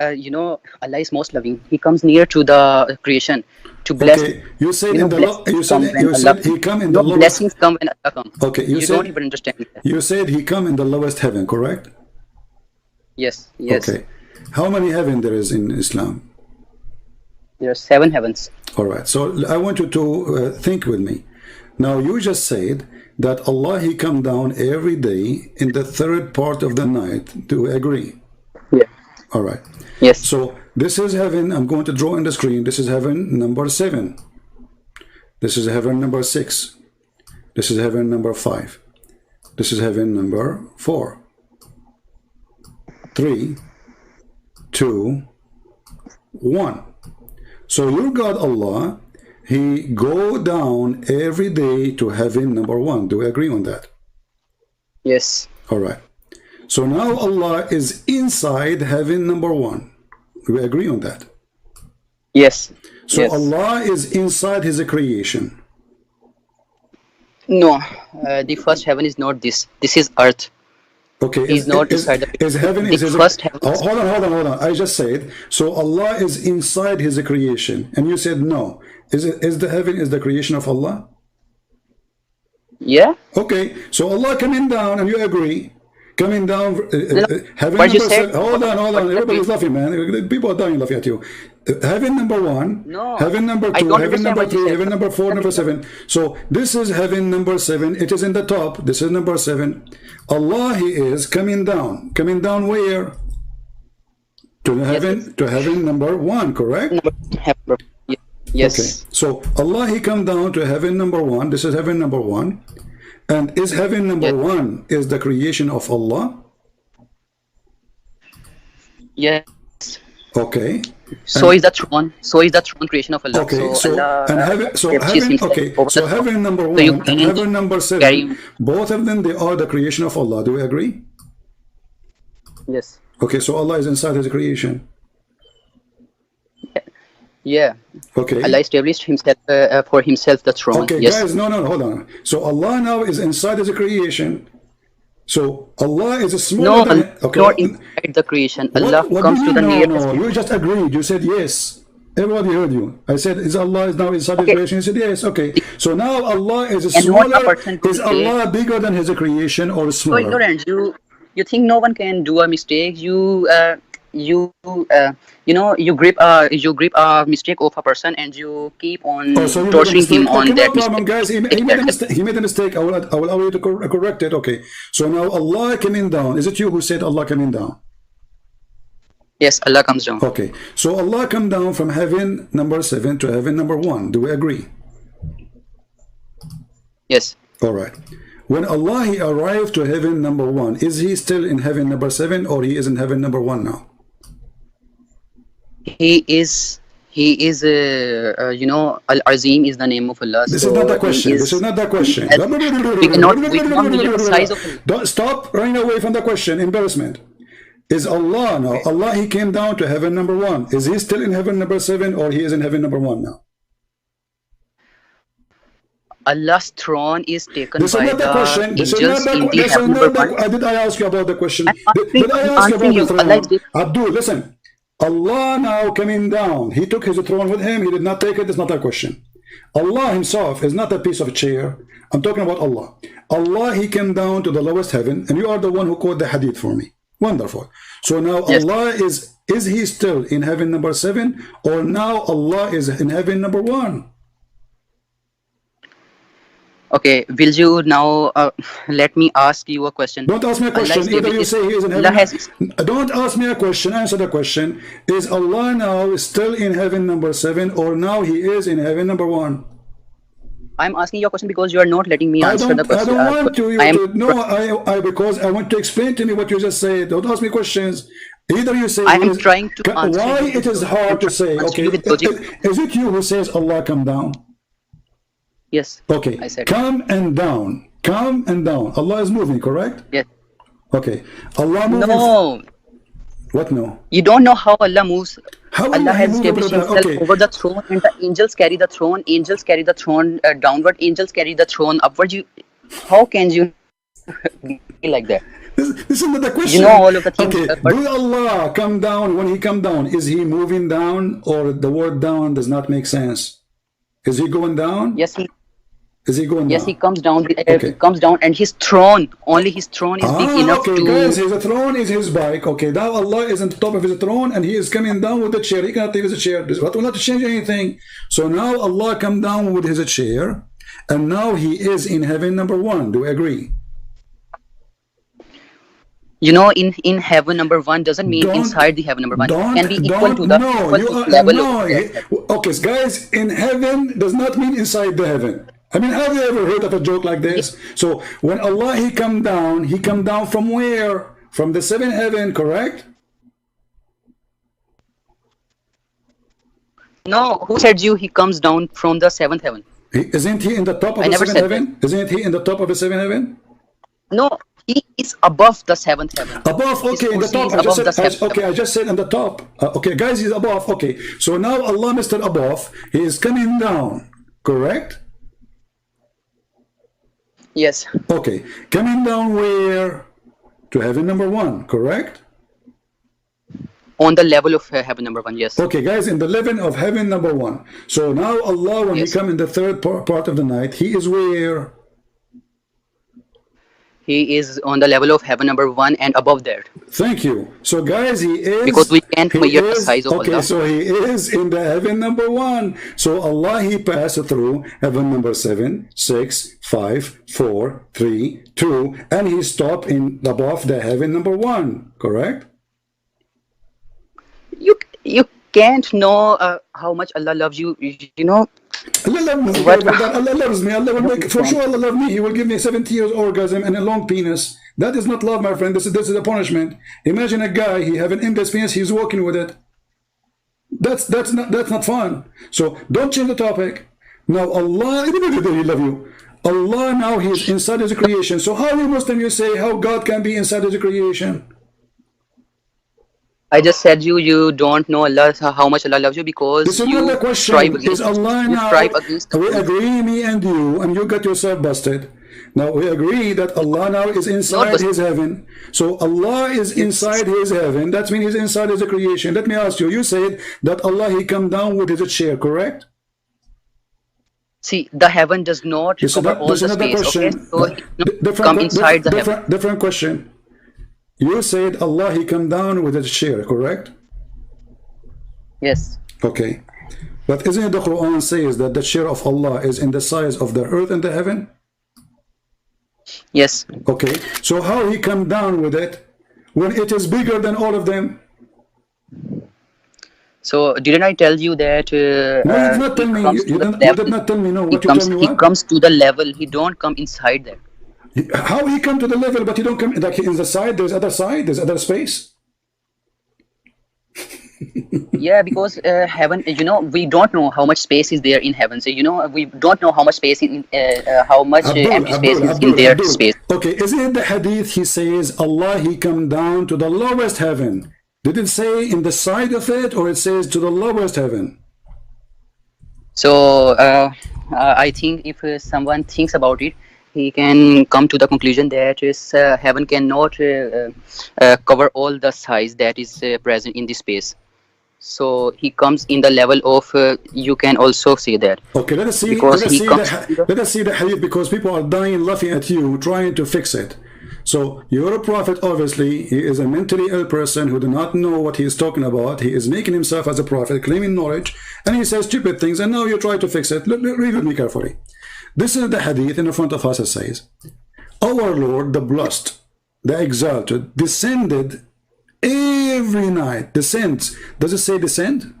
Allah is most loving. He comes near to the creation to bless. Okay, you said He come in the lowest. Blessings come when Allah comes. Okay, you don't even understand that. You said He come in the lowest heaven, correct? Yes. Okay, how many heaven there is in Islam? There are 7 heavens. All right. So I want you to think with me. Now you just said that Allah, He come down every day in the third part of the night. Do we agree? Yeah. All right. Yes. So this is heaven. I'm going to draw on the screen. This is heaven number 7. This is heaven number 6. This is heaven number 5. This is heaven number 4. 3, 2, 1. So your God Allah, He go down every day to heaven number 1. Do we agree on that? Yes. All right. So now Allah is inside heaven number 1. Do we agree on that? Yes. So yes. Allah is inside His creation. No, the first heaven is not this. This is earth. Okay, He is not inside the. is heaven The is his, first heaven. oh, hold on. I just said so. Allah is inside His creation, and you said no. Is the heaven is the creation of Allah? Yeah. Okay, so Allah coming down, and you agree. Coming down, No, heaven what you number said. seven. Hold on. Everybody's laughing, man. People are dying laughing at you. Heaven number one, No, heaven number I two, don't heaven understand number what you three, said. heaven number four, number seven. So this is heaven number seven. It is in the top. This is number seven. Allah, He is coming down. Coming down where? To the heaven, to heaven number one, correct? Heaven. Yes. Okay. So Allah, He come down to heaven number one. This is heaven number one. And is heaven number one is the creation of Allah? Yes. Okay. So is the throne. So is the throne creation of Allah. Okay. So Allah, and heaven. So purchased heaven. himself Okay. over So the heaven number So you one and can't heaven number carry- seven. Both of them, they are the creation of Allah. Do we agree? Yes. Okay. So Allah is inside His creation. Yeah. Okay. Allah established himself for himself the throne. Okay, Yes. guys, no, hold on. So Allah now is inside His creation. So Allah is a smaller No, than. Okay. not inside the creation. Allah What comes do to you the mean? nearest. No, you just agreed. You said yes. Everybody heard you. I said, is Allah is now inside His Okay. creation? You said yes. Okay. So now Allah is a And not a smaller. person to Is say- Allah bigger than His creation or So smaller? ignorant. You think no one can do a mistake. You know you grip a mistake of a person and you keep on Oh, so you made a torturing mistake. him on Okay, no that problem, mistake. guys. He made a mistake. He made a mistake. I will allow you to correct it. Okay. So now Allah coming down. Is it you who said Allah coming down? Yes, Allah comes down. Okay. So Allah come down from heaven number seven to heaven number one. Do we agree? Yes. All right. When Allah He arrived to heaven number one, is He still in heaven number seven or He is in heaven number one now? He is you know, Al-Azim is the name of Allah. This so is not the he question. This is not the question. we cannot measure the size of Allah. Don't stop running away from the question. Embarrassment. Is Allah now? Allah He came down to heaven number one. Is He still in heaven number seven or He is in heaven number one now? Allah's throne is taken This is by not the the question. This is angels not in the the question. heaven number one. Did I ask you about the question? I'm Did I ask you answering about you. the throne? Allah is- Abdul, listen. Allah now coming down. He took His throne with Him. He did not take it. That's not that question. Allah Himself is not a piece of a chair. I'm talking about Allah. Allah, He came down to the lowest heaven, and you are the one who quote the hadith for me. Wonderful. So now Yes. Allah is He still in heaven number seven, or now Allah is in heaven number one? Okay, will you now let me ask you a question? Don't ask me a Allah question. is Either you say He is in Allah heaven. has Don't ask me a question. Answer the question. Is Allah now still in heaven number seven, or now He is in heaven number one? I'm asking you a question because you are not letting me answer the I question. don't want to. You I am to no, because I want to explain to me what you just said. Don't ask me questions. Either you say I am what is- trying to answer why you. it is hard to say. Answer Okay, you with logic. is it you who says Allah come down? Yes. Okay, I said it. come and down. Come and down. Allah is moving, correct? Yes. Okay. Allah moving. No, What no? you don't know how Allah moves. How will Allah He has move established over that? Himself Okay. over the throne, and the angels carry the throne. Angels carry the throne downward. Angels carry the throne upward. How can you be like that? This is not the question. You know all of the things, Okay, but- will Allah come down? When He come down, is He moving down, or the word down does not make sense? Is He going down? Yes, he. Is He going Yes, down? he comes down. Okay. Comes down, and his throne, only his throne is big enough okay, to. guys, His throne is His bike. Okay, now Allah is on the top of His throne, and He is coming down with the chair. He cannot leave His chair. That will not change anything. So now Allah come down with His chair, and now He is in heaven number one. Do we agree? You know, in heaven number one doesn't mean Don't- inside the heaven number one. Don't, Can be equal don't, to the no, equal you to are, level no. of that. Okay, so guys, in heaven does not mean inside the heaven. I mean, have you ever heard of a joke like this? So when Allah He come down from where? From the seventh heaven, correct? No, who said you he comes down from the seventh heaven? Isn't He in the top of I the never seventh said heaven? Isn't He in the top of the seventh heaven? No, he is above the seventh heaven. Above, His okay, in the kursi top. is I just above the said, seventh okay, I just said in the top. Okay, guys, He's above. Okay, so now Allah, Mr. Above, He is coming down, correct? Yes. Okay, coming down where? To heaven number 1, correct? On the level of heaven number 1. Yes. Okay, guys, in the level of heaven number 1. So now Allah, when He Yes. come in the third part of the night, He is where? He is on the level of heaven number 1 and above that. Thank you. So guys, Because we can't measure the size of okay, Allah. so He is in the heaven number 1. So Allah, He passed through heaven number 7, 6, 5, 4, 3, 2, and He stopped in above the heaven number 1, correct? You can't know how much Allah loves you. You know Allah loves me. what? Allah loves me. Allah will make, for sure Allah loves me. He will give me 70 years orgasm and a long penis. That is not love, my friend. This is a punishment. Imagine a guy, he have an endless penis, he's walking with it. That's not fun. So don't change the topic. Now Allah, He love you. Allah now He's inside His creation. So how you Muslim you say how God can be inside His creation? I just said you don't know Allah, how much Allah loves you, because This is you not the question. strive against Is Allah you now? strive against We agree, me and you got yourself busted. Now we agree that Allah now is inside His heaven. So Allah is inside His heaven. That means He's inside His creation. Let me ask you. You said that Allah He come down with His chair, correct? See, the heaven does not cover all the space. Okay, so He come inside the heaven. Different question. You said Allah He come down with His chair, correct? Yes. Okay. But isn't it the Quran says that the chair of Allah is in the size of the earth and the heaven? Yes. Okay. So how He come down with it when it is bigger than all of them? So didn't I tell you that? No, you did not tell me. You did not tell me. No, what you tell me? He comes to the level. He don't come inside that. How He come to the level, but He don't come like in the side? There's other side. There's other space. Yeah, because heaven, we don't know how much space is there in heaven. So we don't know how much space in how much empty space is in their space. Okay, isn't it the hadith He says Allah He come down to the lowest heaven? Did it say in the side of it, or it says to the lowest heaven? So I think if someone thinks about it, he can come to the conclusion that heaven cannot cover all the size that is present in this space. So He comes in the level of you can also say that. Okay, let us see. Because let us see the hadith, because people are dying laughing at you, trying to fix it. So you're a prophet, obviously. He is a mentally ill person who do not know what he is talking about. He is making himself as a prophet, claiming knowledge, and he says stupid things, and now you try to fix it. Read with me carefully. This is the hadith in front of us. It says, our Lord, the blessed, the exalted, descended every night. Descends. Does it say descend?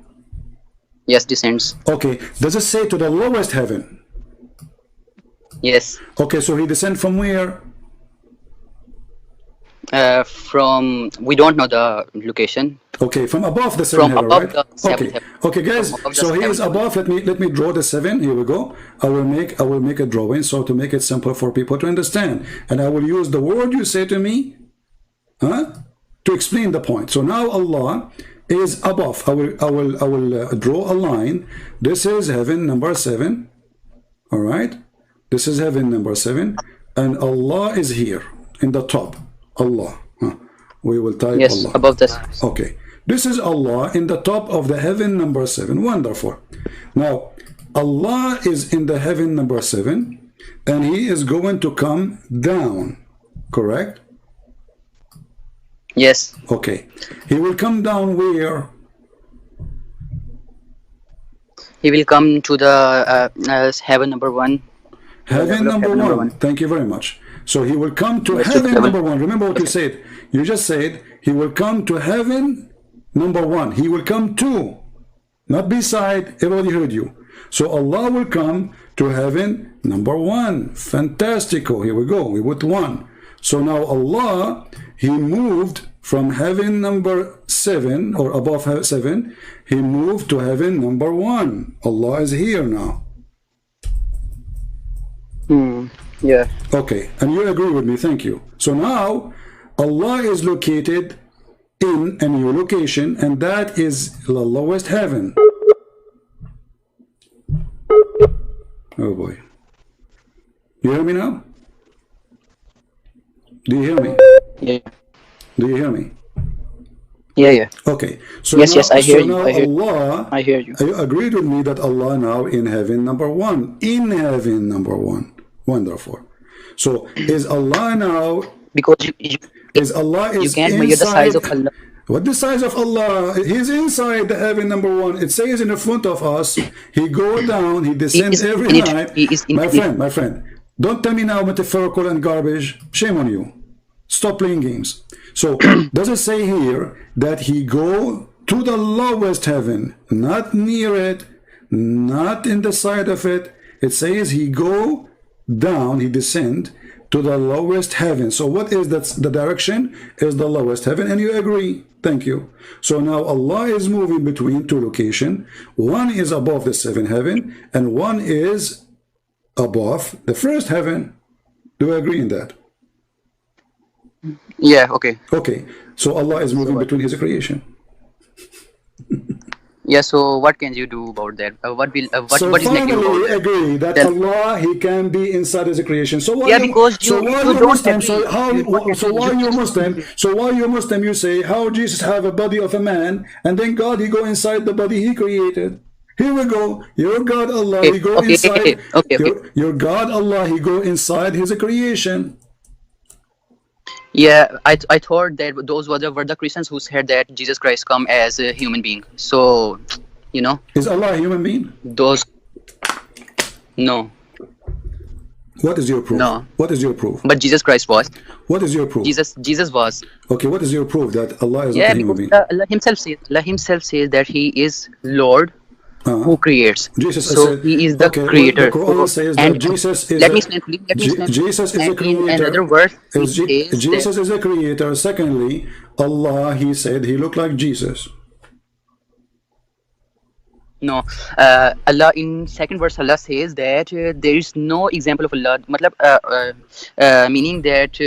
Yes, descends. Okay. Does it say to the lowest heaven? Yes. Okay, so He descend from where? From, we don't know the location. Okay, from above the seventh heaven, above right? the seventh Okay, heaven. okay, guys. So He is above. Let me draw the 7. Here we go. I will make a drawing so to make it simple for people to understand, and I will use the word you say to me, to explain the point. So now Allah is above. I will draw a line. This is heaven number 7. All right. This is heaven number 7, and Allah is here in the top. Allah. We will type yes, Allah. above this. Okay. This is Allah in the top of the heaven number 7. Wonderful. Now, Allah is in the heaven number 7, and He is going to come down. Correct? Yes. Okay. He will come down where? He will come to the heaven number 1. Heaven number one. Thank you very much. So He will come to heaven number 1. Remember what you said. You just said He will come to heaven number 1. He will come to, not beside. Everybody heard you. So Allah will come to heaven number 1. Fantastico. Here we go. We put 1. So now Allah, He moved from heaven number 7, or above 7. He moved to heaven number 1. Allah is here now. Yeah. Okay, and you agree with me. Thank you. So now Allah is located in a new location, and that is the lowest heaven. Oh boy. You hear me now? Do you hear me? Yeah. Do you hear me? Yeah. Okay. So Yes, now, yes, I hear so you. now I hear. Allah, I hear you. you agreed with me that Allah now in heaven number one. In heaven number one. Wonderful. So is Allah now, Because you is Allah you is can't measure the size inside, of Allah. what the size of Allah? He's inside the heaven number one. It says in the front of us, he go down, he He descends is every infinite. night. He is My infinite. friend, don't tell me now metaphorical and garbage. Shame on you. Stop playing games. So does it say here that he go to the lowest heaven, not near it, not in the side of it? It says he go down, he descend to the lowest heaven. So what is that? The direction is the lowest heaven, and you agree. Thank you. So now Allah is moving between two locations. One is above the seventh heaven, and one is above the first heaven. Do you agree in that? Yeah. Okay. Okay. So Allah is moving between his creation. Yeah. So what can you do about that? So What is negative about finally that? agree that Tell. Allah, he can be inside his creation. So why Yeah, you, because so why you you don't Muslim? agree. So how, You don't so agree. why you just Muslim? So why you Muslim? You say how Jesus have a body of a man, and then God he go inside the body he created. Here we go. Your God Allah okay. he go Okay. inside. Okay. Your God Allah he go inside his creation. Yeah, I thought that those were the Christians who said that Jesus Christ come as a human being. So, you know, Is Allah a human being? those no, What is your proof? no. What is your proof? But Jesus Christ was. What is your proof? Jesus was. Okay, what is your proof that Allah is not Yeah, a human because being? Allah himself says that he is Lord who creates. Jesus So said, he is the okay, well, creator. the Quran says that And Jesus is let me a, explain, please. Let me explain. Jesus is a And in creator. another verse, he Is says that Jesus is a creator. Secondly, Allah, he said he looked like Jesus. no, Allah in second verse Allah says that there is no example of Allah. Matlab, meaning that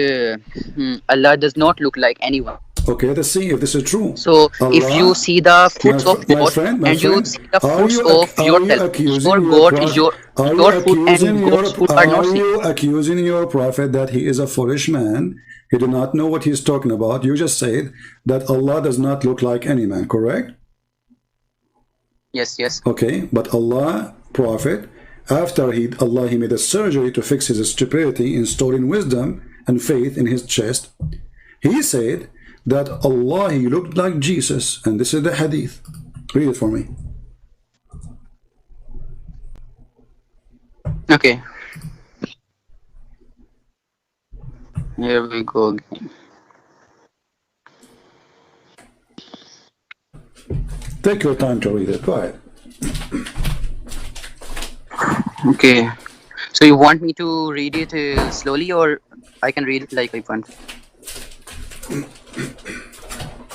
Allah does not look like anyone. Okay, let's see if this is true. So if you Allah, see the fruits of my God friend, and you see the are fruits you of are you yourself, accusing your your God, prophet? Are you your food accusing and your God's food are not are same. you accusing your prophet that he is a foolish man? He do not know what he's talking about. You just said that Allah does not look like any man, correct? Yes, yes. Okay, but Allah, Prophet, after Allah he made a surgery to fix his stupidity, installing wisdom and faith in his chest, he said that Allah, he looked like Jesus, and this is the hadith. Read it for me. Okay. Here we go again. Take your time to read it. Go ahead. Okay. So you want me to read it slowly, or I can read it like I want?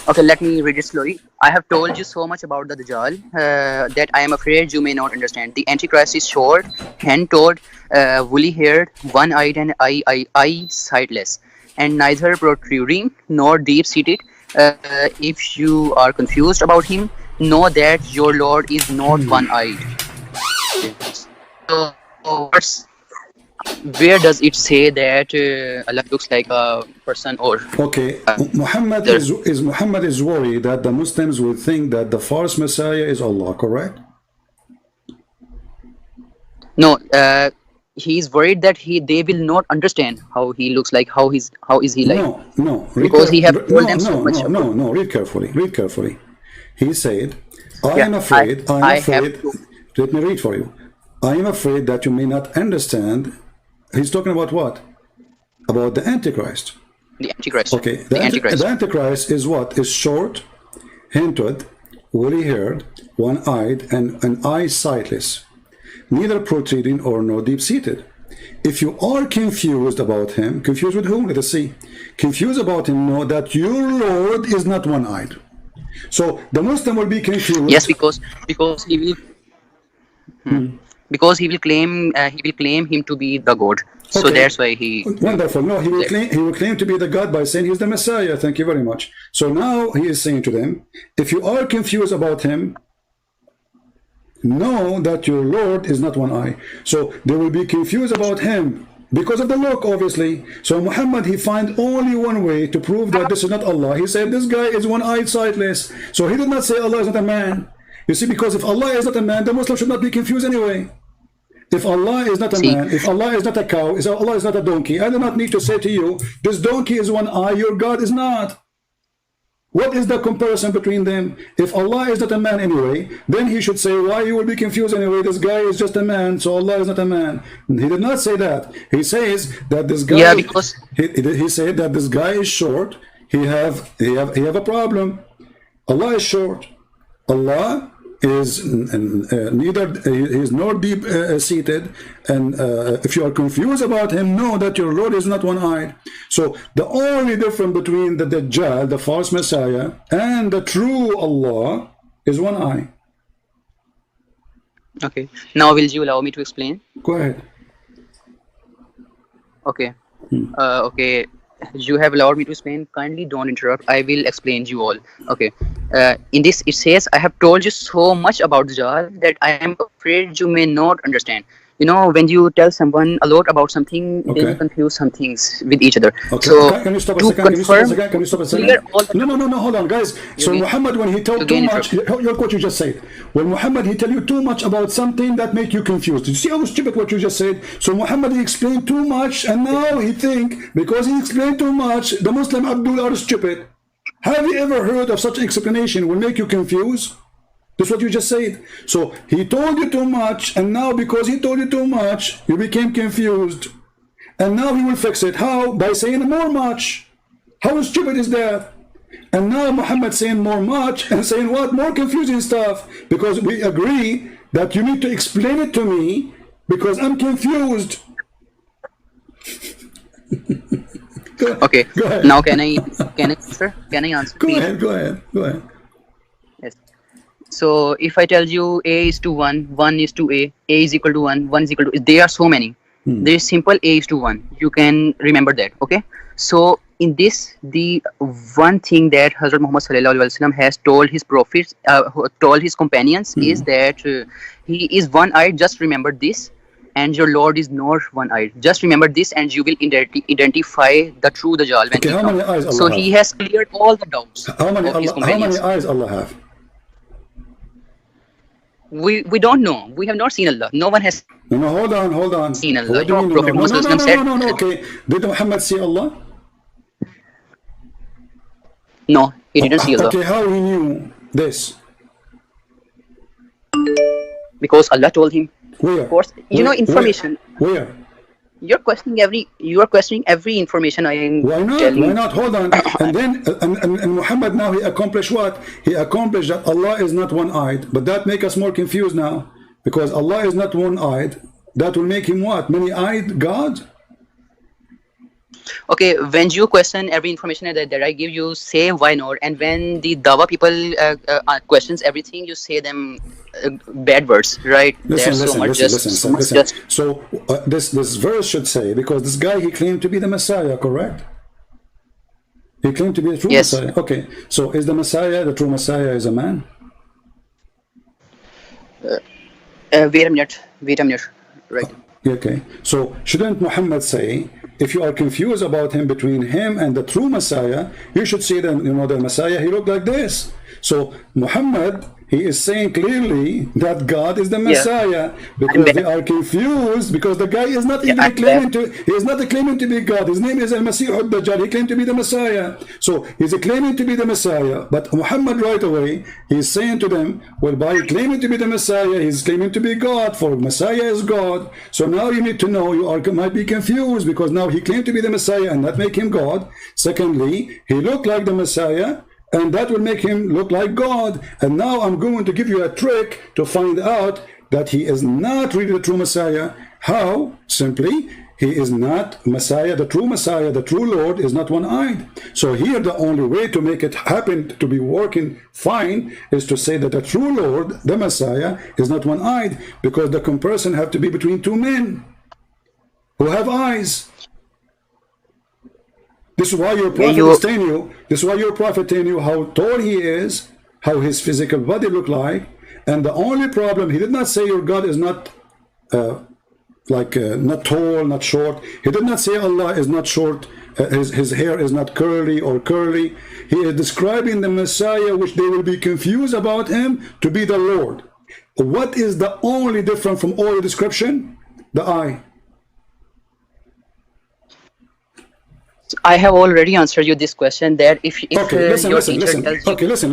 Okay, let me read it slowly. I have told you so much about the Dajjal that I am afraid you may not understand. The Antichrist is short, hand-toed, woolly-haired, one-eyed, and eye-sightless, and neither protruding nor deep-seated. If you are confused about him, know that your Lord is not one-eyed. So, where does it say that Allah looks like a person or Okay, Muhammad is worried that the Muslims will think that the false Messiah is Allah, correct? no? He's worried that they will not understand how he looks like, how is he like, No. because he have told them so much. No. Read carefully. Read carefully. He said, I Yeah, am afraid. I have to. Let me read for you. I am afraid that you may not understand. He's talking about what? About the Antichrist. The Antichrist. Okay, The Antichrist. the Antichrist is what? Is short, hand-toed, woolly-haired, one-eyed, and an eye sightless, neither protruding or nor deep-seated. If you are confused about him, confused with whom? Let us see. Confused about him, know that your Lord is not one-eyed. So the Muslim will be confused. Yes, because he will. Because he will claim him to be the God. So Okay. that's why he. Wonderful. No, he will claim to be the God by saying he's the Messiah. Thank you very much. So now he is saying to them, if you are confused about him, know that your Lord is not one eye. So they will be confused about him Because of the look, obviously. So Muhammad, he find only one way to prove that this is not Allah. He said this guy is one-eyed, sightless. So he did not say Allah is not a man. You see, because if Allah is not a man, the Muslim should not be confused anyway. If Allah is not a man, if Allah is not a cow, if Allah is not a donkey, I do not need to say to you, this donkey is one eye, your God is not. What is the comparison between them? If Allah is not a man anyway, then he should say, why you will be confused anyway? This guy is just a man, so Allah is not a man. And he did not say that. He says that this guy, because he said that this guy is short. He have a problem. Allah is short. Allah is neither he is nor deep seated, and if you are confused about him, know that your Lord is not one-eyed. So the only difference between the Dajjal, the false Messiah, and the true Allah is one eye. okay, now will you allow me to explain? Go ahead. Okay. Okay, you have allowed me to explain. Kindly don't interrupt. I will explain you all. Okay. In this it says, I have told you so much about Dajjal that I am afraid you may not understand. You know, when you tell someone a lot about something, Okay. they confuse some things with each other. Okay. So Can you stop a to second? Can you stop a confirm, second? Can you stop a clear second? all the No, hold on, guys. So Again- Muhammad, when he told too again much, look what you just said. When Muhammad, he tell you too much about something that make you confused. Did you see how stupid what you just said? So Muhammad, he explained too much, and now he think, because he explained too much, the Muslim Abdul are stupid. Have you ever heard of such explanation will make you confused? That's what you just said. So he told you too much, and now because he told you too much, you became confused. And now he will fix it. How? By saying more much. How stupid is that? And now Muhammad saying more much and saying what? More confusing stuff. Because we agree that you need to explain it to me because I'm confused. Okay. Go ahead. Now can I answer? Can I answer? Go please? ahead, go ahead, go ahead. Yes. So if I tell you A is to 1, 1 is to A is equal to 1, 1 is equal to, there are so many. There is simple A is to 1. You can remember that, okay? So in this, the one thing that Hazrat Muhammad Sallallahu Alaihi Wasallam has told his prophets, told his companions is that he is one-eyed. Just remember this, and your Lord is not one-eyed. Just remember this, and you will identify the true Dajjal when Okay, he how many comes. eyes Allah So have? he has cleared all the doubts How many, of his Allah, how many companions. eyes Allah have? We don't know. We have not seen Allah. No one has No, hold on. seen Allah. What do you mean, Prophet Muhammad Sallallahu Alaihi Wasallam said, Okay. Did Muhammad see Allah? no, he didn't see Allah. Okay, how he knew this? Because Allah told him. Where? Of course, you know information. Where? You are questioning every information I am Why not? telling. Why not? Hold on. And then and Muhammad now he accomplished what? He accomplished that Allah is not one-eyed. But that make us more confused now. Because Allah is not one-eyed. That will make him what? Many-eyed God? Okay, when you question every information that I give you, say why not. And when the Dawa people questions everything, you say them bad words, right? There's so much Listen. just So this verse should say, because this guy, he claimed to be the Messiah, correct? He claimed to be the true Yes. Messiah. Okay, so is the Messiah, the true Messiah is a man? wait a minute, right? Okay, so shouldn't Muhammad say, if you are confused about him between him and the true Messiah, you should see that, you know, the Messiah, he looked like this. So Muhammad, he is saying clearly that God is the Messiah, because they are confused, because the guy is not even claiming to, he is not claiming to be God. His name is Al-Masih al-Dajjal. He claimed to be the Messiah. So he's claiming to be the Messiah, but Muhammad right away, he's saying to them, well, by claiming to be the Messiah, he's claiming to be God, for Messiah is God. So now you need to know, you are might be confused, because now he claimed to be the Messiah and that make him God. Secondly, he looked like the Messiah, and that will make him look like God. And now I'm going to give you a trick to find out that he is not really the true Messiah. How? Simply, he is not Messiah, the true Lord is not one-eyed. So here the only way to make it happen, to be working fine, is to say that the true Lord, the Messiah, is not one-eyed, because the comparison have to be between two men who have eyes. This is why your prophet is telling you. This is why your prophet telling you how tall he is, how his physical body look like, and the only problem, he did not say your God is not like not tall, not short. He did not say Allah is not short, his hair is not curly or curly. He is describing the Messiah, which they will be confused about him, to be the Lord. What is the only difference from all the description? The eye. I have already answered you this question, that if Okay, listen. your teacher tells you, Okay, listen.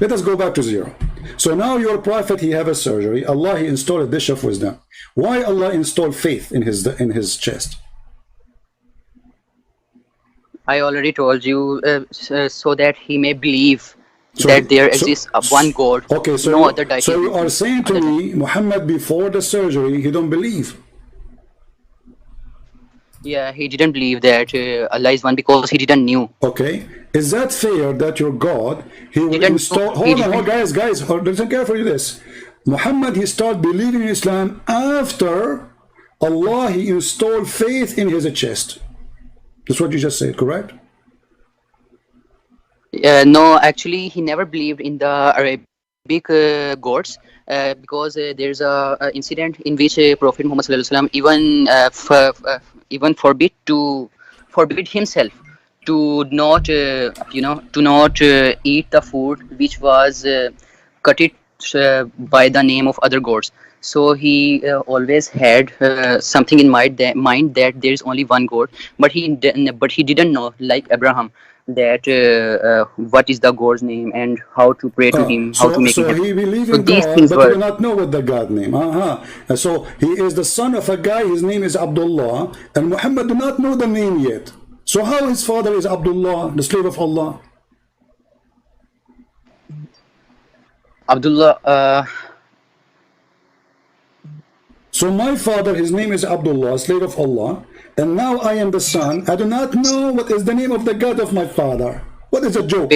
Let us go back to zero. So now your prophet, he have a surgery. Allah, he installed a dish of wisdom. Why Allah installed faith in his chest? I already told you, so that he may believe that there exists one God, okay, so no other deity. So you are saying to me, Muhammad before the surgery, he don't believe? Yeah, he didn't believe that Allah is one because he didn't knew. Okay, is that fair that your God, he will Didn't install? know- he Hold on, didn't- guys, listen carefully to this. Muhammad, he started believing in Islam after Allah, he installed faith in his chest. That's what you just said, correct? No, actually, he never believed in the Arabic gods, because there's a incident in which Prophet Muhammad ﷺ even forbid himself to not eat the food which was cut it by the name of other gods. So he always had something in mind that there is only one God, but he didn't know, like Abraham, that what is the God's name and how to pray to him, how to make him happy. he believed So in these God, things but he were did not know what the God name. So he is the son of a guy, his name is Abdullah, and Muhammad did not know the name yet. So how his father is Abdullah, the slave of Allah? Abdullah. So my father, his name is Abdullah, slave of Allah, and now I am the son. I do not know what is the name of the God of my father. What is a joke?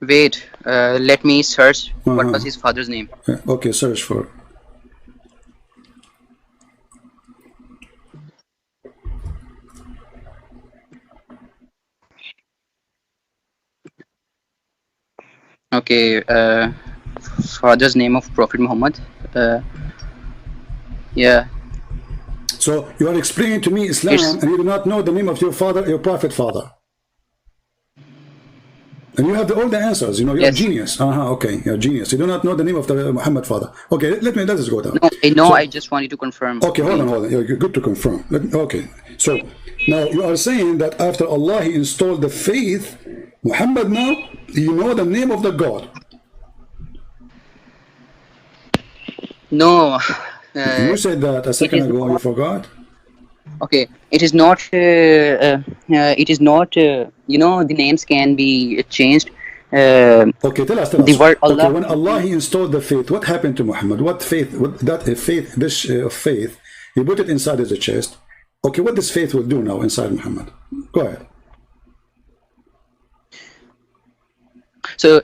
Wait. Let me search what was his father's name. Okay, search for. Okay, father's name of Prophet Muhammad. Yeah. So you are explaining to me Islam, and you do not know the name of your father, your prophet father. And you have all the answers. You know, you're a genius. Okay, you're a genius. You do not know the name of the Muhammad father. Okay, let us go down. No, I know. So, I just wanted to confirm. Okay, hold on. You're good to confirm. Okay, so now you are saying that after Allah, he installed the faith, Muhammad now, you know the name of the God. No. You said that a second ago. You forgot. Okay, it is not. It is not. The names can be changed. Okay, tell us. The word Allah. Okay, when Allah he installed the faith, what happened to Muhammad? What faith? This faith, he put it inside his chest. Okay, what this faith will do now inside Muhammad? Go ahead. So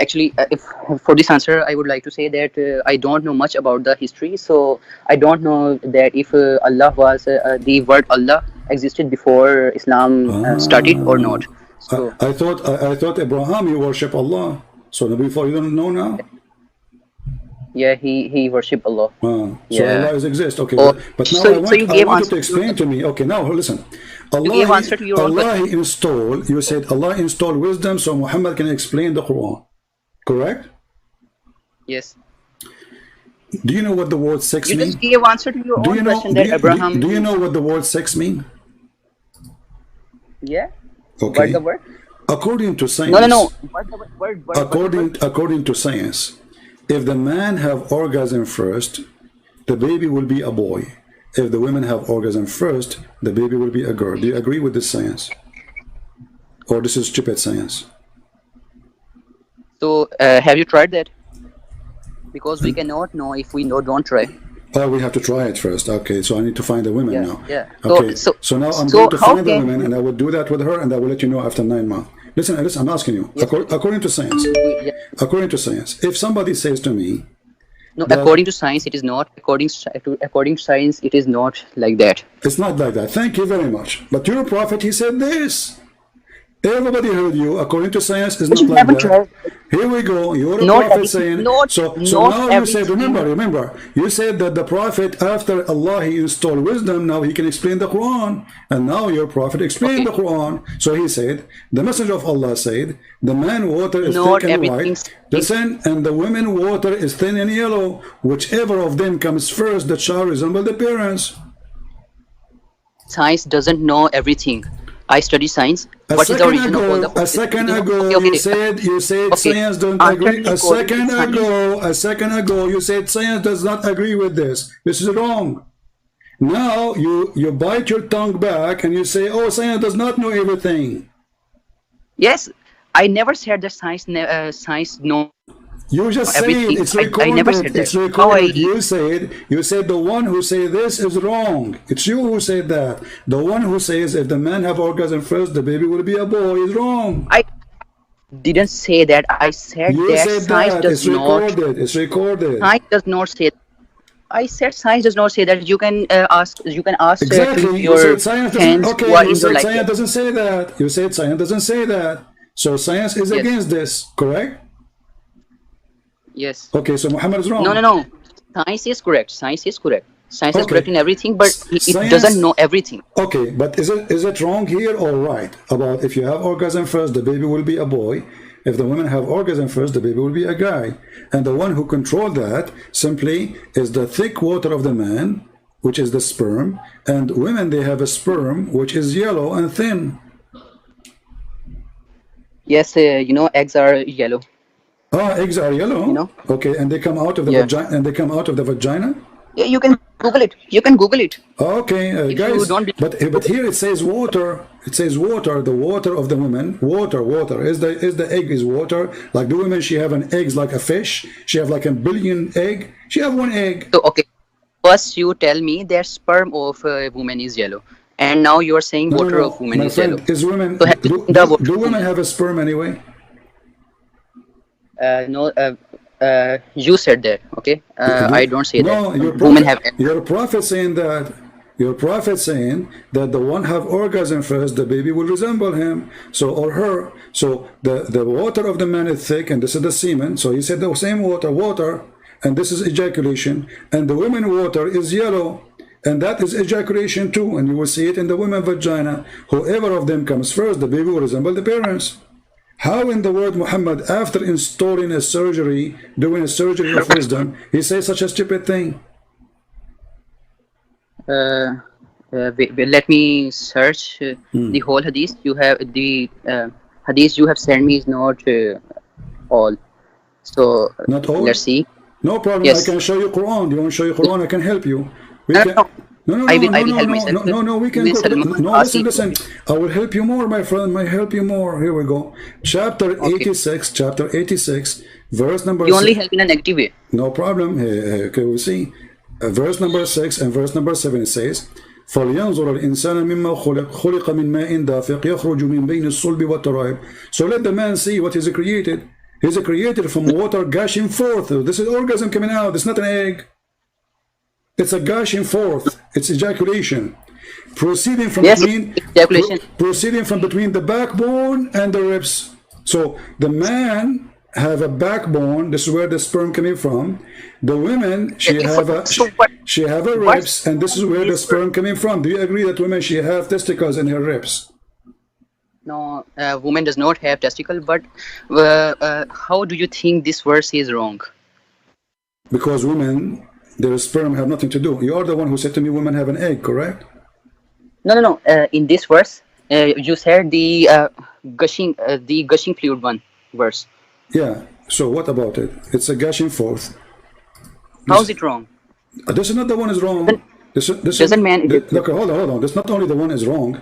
actually, if for this answer, I would like to say that I don't know much about the history. So I don't know that if Allah was the word Allah existed before Islam started or not. So I thought Abraham you worship Allah. So before you don't know now. Yeah, he worshipped Allah. So Allah exists. Okay, but now so I want you to explain to me. Okay, now listen. Allah installed. You said Allah installed wisdom, so Muhammad can explain the Quran. Correct? Yes. Do you know what the word sex means? You just gave answer to your own question that Abraham. Do you know what the word sex means? Yeah. Okay. What's the word? According to science. No. What's the word? According to science, if the man have orgasm first, the baby will be a boy. If the women have orgasm first, the baby will be a girl. Do you agree with this science? Or this is stupid science? So, have you tried that? Because we cannot know if we don't try. Oh, we have to try it first. Okay, so I need to find the women now. Yeah. Okay, so now I'm going to find the women, and I will do that with her, and I will let you know after 9 months. Listen, I'm asking you. Yes. According to science, if somebody says to me, no, according to science, it is not. According to science, it is not like that. It's not like that. Thank you very much. But your prophet, he said this. Everybody heard you. According to science, it's But not you like haven't that. tried. Here we go. You're a Not prophet everything. saying. Not So now you said, everything. remember, you said that the prophet, after Allah, he installed wisdom. Now he can explain the Quran, and now your prophet explained the Quran. So he said, the messenger of Allah said, the man water is Not thick and everything. white, listen, and the women water is thin and yellow. Whichever of them comes first, the child resemble the parents. Science doesn't know everything. I study science. A What is the second origin of all the ago, a second ago, Okay. you said Okay. science don't Answer agree. me A second according to ago, you said science does not agree with this. This is wrong. Now you bite your tongue back and you say, oh, science does not know everything. Yes, I never said that science know You just said everything. it's I recorded. never said that. It's recorded. How You said the one who say this is wrong. It's you who said that. The one who says if the man have orgasm first, the baby will be a boy is wrong. I didn't say that. I said You that said science that. does It's not. recorded. It's recorded. Science does not say. I said science does not say that. You can ask. You can ask Exactly. to You your said science doesn't. hands Okay. who are You in your said life. science doesn't say that. You said science doesn't say that. So science is Yes. against this. Correct. Yes. Okay. So Muhammad is wrong. No. Science is correct. Science is correct. Science is Okay. correct in everything, but it Science- doesn't know everything. Okay, but is it wrong here or right about if you have orgasm first, the baby will be a boy? If the women have orgasm first, the baby will be a guy. And the one who controls that simply is the thick water of the man, which is the sperm, and women, they have a sperm which is yellow and thin. Yes, eggs are yellow. Oh, eggs are yellow. Okay, and they come out of the Yeah. vagina. And they come out of the vagina. Yeah, you can Google it. You can Google it. Okay, If guys. you don't- But here it says water. It says water. The water of the woman. Water. Is the egg is water? Like the women, she have an eggs like a fish. She have like a billion egg. She have one egg. So okay, first you tell me that sperm of a woman is yellow, and now you are saying water of woman My is friend, yellow. is women? So have you seen the water Do of women woman? have a sperm anyway? No, you said that. Okay, I don't say No, that. your Women prophet, have. your prophet saying that. Your prophet saying that the one have orgasm first, the baby will resemble him, so or her. So the water of the man is thick, and this is the semen. So he said the same water, and this is ejaculation, and the women water is yellow, and that is ejaculation too, and you will see it in the women vagina. Whoever of them comes first, the baby will resemble the parents. How in the word Muhammad, after installing a surgery, doing a surgery of wisdom, he says such a stupid thing? Wait, let me search the whole hadith. You have the hadith you have sent me is not all. So Not all? let's see. No problem. Yes. I can show you Quran. Do you want to show you Quran? I can help you. We No, can... no. No, I will help myself. No, we can Miss go to... Salman, No, ask me. listen. I will help you more, my friend. I help you more. Here we go. Chapter 86, verse number You only 6. help in a negative way. No problem. Okay, we'll see. Verse number 6 and verse number 7 it says, فَلْيَنْظُرَ الْإِنسَانَ مِمَّا خُلِقَ مِنْ مَاءٍ دَافِقٍ يَخْرُجُ مِنْ بَيْنِ الصُّلْبِ وَالتَّرَائِبِ. So let the man see what is created. He's created from water gushing forth. This is orgasm coming out. It's not an egg. It's a gushing forth. It's ejaculation. Proceeding from Yes, between ejaculation. proceeding from between the backbone and the ribs. So the man have a backbone. This is where the sperm coming from. The women, she have a ribs, and this is where the sperm coming from. Do you agree that women, she have testicles in her ribs? No, woman does not have testicle. But how do you think this verse is wrong? Because women, their sperm have nothing to do. You are the one who said to me women have an egg, correct? No. In this verse, you said the gushing fluid one verse. Yeah. So what about it? It's a gushing forth. How is it wrong? This is not the one is wrong. This doesn't man- Look, hold on. This not only the one is wrong.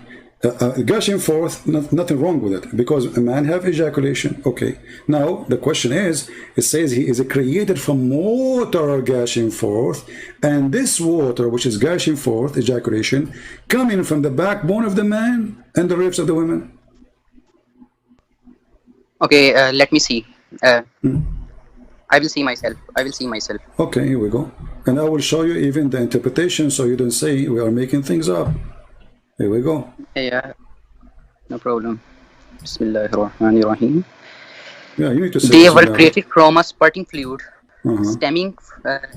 Gushing forth, nothing wrong with it, because a man have ejaculation. Okay. Now the question is, it says he is created from water gushing forth, and this water, which is gushing forth, ejaculation, coming from the backbone of the man and the ribs of the women. Okay, let me see. I will see myself. Okay, here we go. And I will show you even the interpretation, so you don't say we are making things up. Here we go. Yeah, no problem. Bismillahirrahmanirrahim. Yeah, you need to say They this were in Arabic. created from a spurting fluid Uh-huh. stemming,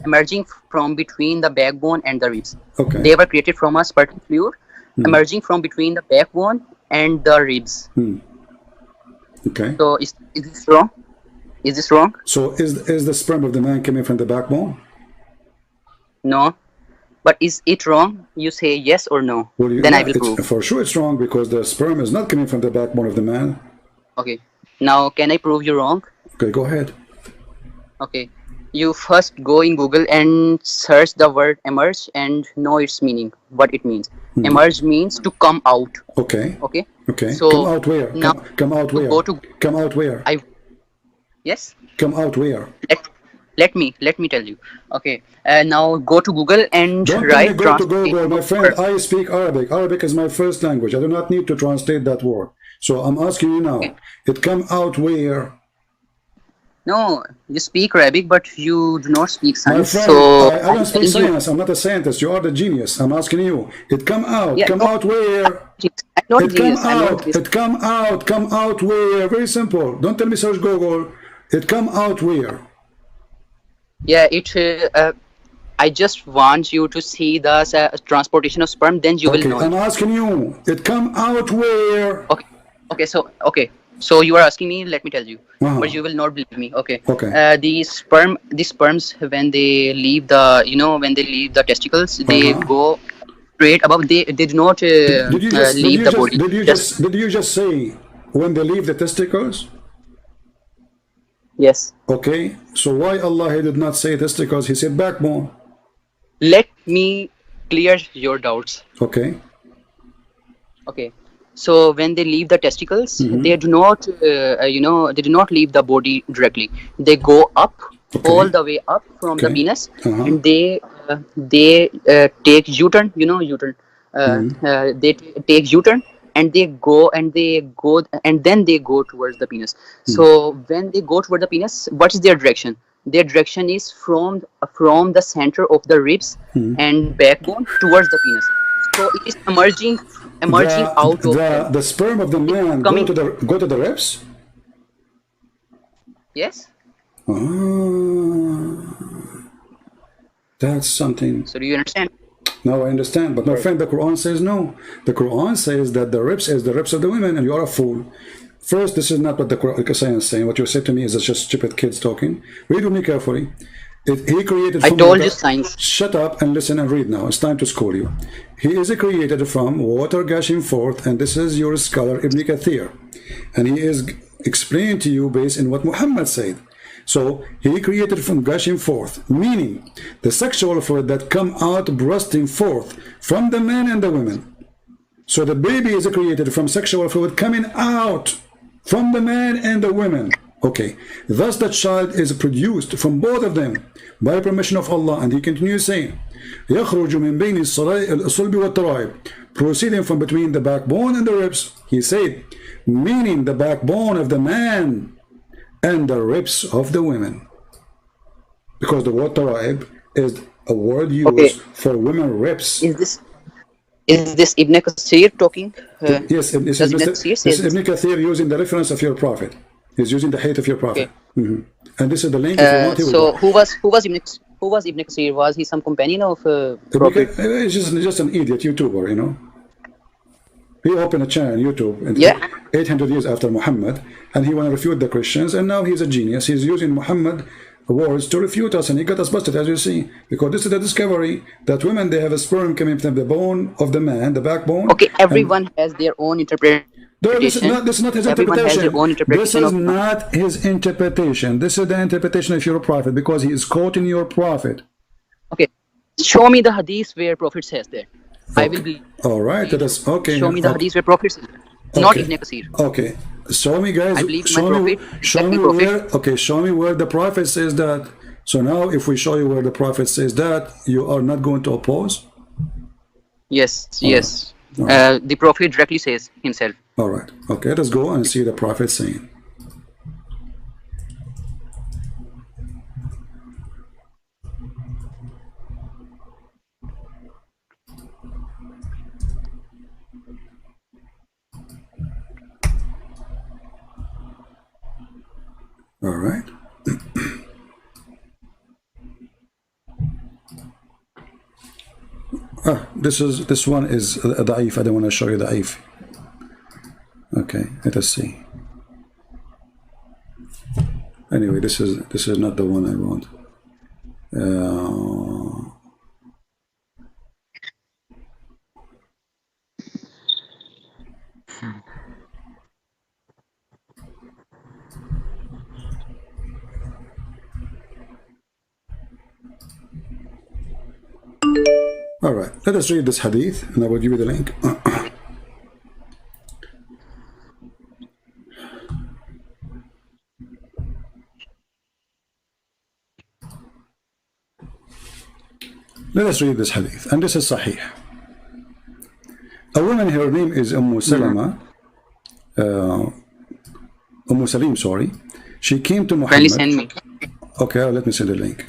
emerging from between the backbone and the ribs. Okay. They were created from a spurting fluid emerging from between the backbone and the ribs. Okay. So is this wrong? Is this wrong? So is the sperm of the man coming from the backbone? No. But is it wrong? You say yes or no. Well, Then yeah, I will prove. for sure it's wrong because the sperm is not coming from the backbone of the man. Okay. Now can I prove you wrong? Okay, go ahead. Okay. You first go in Google and search the word emerge and know its meaning, what it means. Emerge means to come out. Okay. Okay. Okay. So come out where? now Come out where? Come out where? Yes. Come out where? Let me tell you. Okay. Now go to Google and Don't write tell me go to translate. Google, my friend. I speak Arabic. Arabic is my first language. I do not need to translate that word. So I'm asking you now. Okay. It come out where? No, you speak Arabic, but you do not speak My science. friend, So I don't speak science. I'm not a scientist. You are the genius. I'm asking you. It come out. Yeah, come no, out where? I'm not It come genius. I'm not out. genius. It come out. Come out where? Very simple. Don't tell me search Google. It come out where? Yeah, I just want you to see the transportation of sperm. Then you will Okay, know. I'm asking you. It come out where? Okay. So you are asking me. Let me tell you, Uh-huh. but you will not believe me. Okay. Okay. The sperms, when they leave the testicles, they Uh-huh. go straight above. They do not leave the body. Did you just say when they leave the testicles? Yes. Okay, so why Allah he did not say testicles? He said backbone. Let me clear your doubts. Okay. Okay. So when they leave the testicles, they do not, they do not leave the body directly. They go up, Okay. all the way up from the Okay. penis, Uh-huh. and they take U-turn. You know U-turn. They take U-turn, and they go and then they go towards the penis. So when they go toward the penis, what is their direction? Their direction is from the center of the ribs and backbone towards the penis. So it is emerging out of The sperm of the man coming- go to the ribs? Yes. That's something. So do you understand? Now I understand, but my friend, the Quran says no. The Quran says that the ribs is the ribs of the women, and you are a fool. First, this is not what the Quran is saying. What you said to me is just stupid kids talking. Read with me carefully. He created. I from told water. you science. Shut up and listen and read now. It's time to school you. He is created from water gushing forth, and this is your scholar Ibn Kathir, and he is explaining to you based on what Muhammad said. So he created from gushing forth, meaning the sexual fluid that come out bursting forth from the man and the women. So the baby is created from sexual fluid coming out from the man and the women. Okay, thus the child is produced from both of them by permission of Allah. And he continues saying, يخرج من بين الصلب والترائب, proceeding from between the backbone and the ribs. He said, meaning the backbone of the man and the ribs of the women, because the word taraib is a word used for women ribs. Is this Ibn Kathir talking? Yes, this does is Ibn Kathir say this is this? Ibn Kathir using the reference of your prophet. He's using the hate of your prophet. Okay. And this is the link. If you want, he will So go. who was Ibn Kathir? Was he some companion of Prophet? It's just an idiot YouTuber, you know. He opened a channel on YouTube in Yeah. 800 years after Muhammad, and he want to refute the Christians, and now he's a genius. He's using Muhammad words to refute us, and he got us busted, as you see, because this is the discovery that women, they have a sperm coming from the bone of the man, the backbone. Okay, everyone has their own interpretation. No, this is not his Everyone has interpretation. their own This interpretation is of- not his interpretation. This is the interpretation of your prophet, because he is quoting your prophet. Okay, show me the hadith where Prophet says that. I will be. All right, that is okay. Show me the Okay. hadith where Prophet says that. Not Okay. Ibn Kathir. Okay, show me, guys. I believe my show me, prophet, show me exactly where. Okay, show me where the prophet says that. So now, if we show you where the prophet says that, you are not going to oppose. Yes. Alright. The Prophet directly says himself. All right. Okay, let's go and see the prophet saying. All right. This one is da'if. I don't want to show you da'if. Okay, let us see. Anyway, this is not the one I want. All right, let us read this hadith, and I will give you the link. Let us read this hadith, and this is Sahih. A woman, her name is Salima, Salim, sorry. She came to Muhammad. Kindly send me. Okay, let me send the link.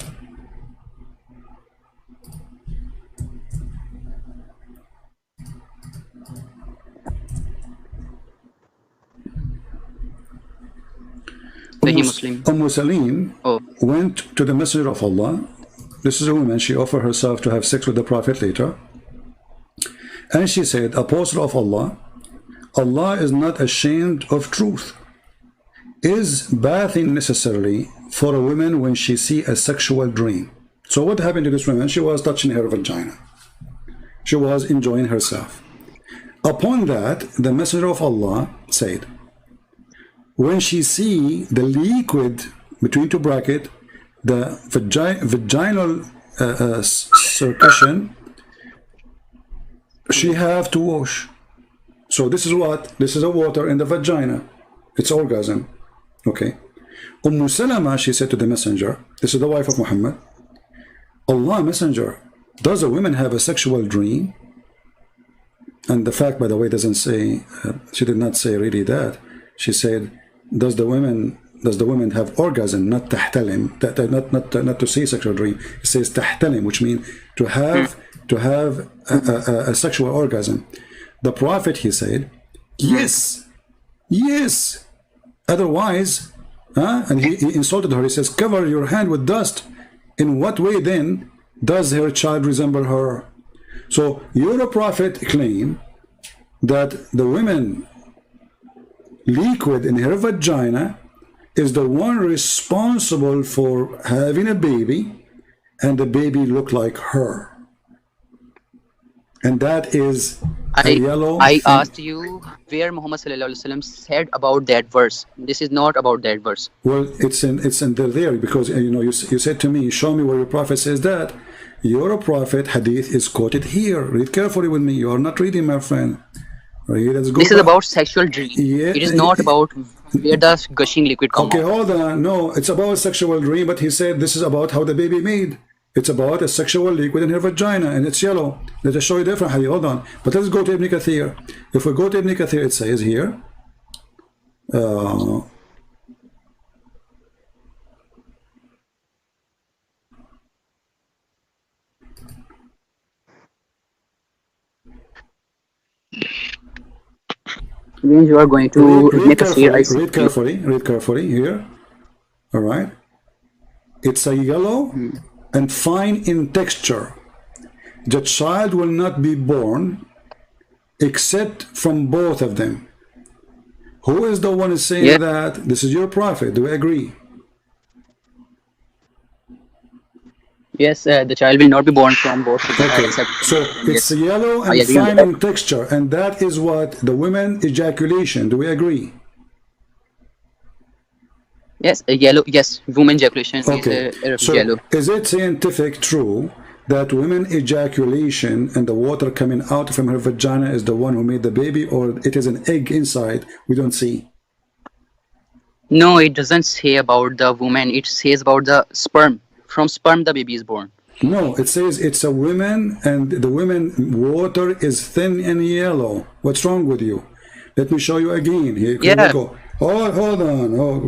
Muslim. Went to the Messenger of Allah. This is a woman. She offered herself to have sex with the Prophet later. And she said, Apostle of Allah, Allah is not ashamed of truth. Is bathing necessarily for a woman when she see a sexual dream? So what happened to this woman? She was touching her vagina. She was enjoying herself. Upon that, the Messenger of Allah said, when she see the liquid, between two brackets, the vaginal circulation, she have to wash. So this is what? This is a water in the vagina. It's orgasm. Okay. Salama, she said to the messenger, this is the wife of Muhammad, Allah messenger, does a woman have a sexual dream? And the fact, by the way, doesn't say, she did not say really that. She said, does the woman have orgasm, not tahtalim, not to say sexual dream. It says tahtalim, which means to have a sexual orgasm. The Prophet, he said, yes. Otherwise, and he insulted her. He says, cover your hand with dust. In what way then does her child resemble her? So your Prophet claimed that the woman liquid in her vagina is the one responsible for having a baby, and the baby look like her. And that is a yellow I thing. asked you where Muhammad said about that verse. This is not about that verse. Well, it's in there because you said to me, show me where your Prophet says that. Your Prophet hadith is quoted here. Read carefully with me. You are not reading, my friend. This is about sexual dream. Yeah, it is not about where does gushing liquid come Okay, out. hold on. No, it's about sexual dream, but he said this is about how the baby made. It's about a sexual liquid in her vagina, and it's yellow. Let us show you different hadith. Hold on. But let's go to Ibn Kathir. If we go to Ibn Kathir, it says here, When you are going to read carefully here. All right. It's a yellow and fine in texture. The child will not be born except from both of them. Who is the one saying that? This is your Prophet. Do we agree? Yes, the child will not be born from both. Okay. So it's yellow and fine in texture, and that is what the women ejaculation. Do we agree? Yes, yellow. Yes, woman ejaculation is so yellow. Is it scientific true that women ejaculation and the water coming out from her vagina is the one who made the baby, or it is an egg inside we don't see? No, it doesn't say about the woman. It says about the sperm. From sperm, the baby is born. No, it says it's a woman, and the woman water is thin and yellow. What's wrong with you? Let me show you again. Here, go. Oh, hold on. Oh,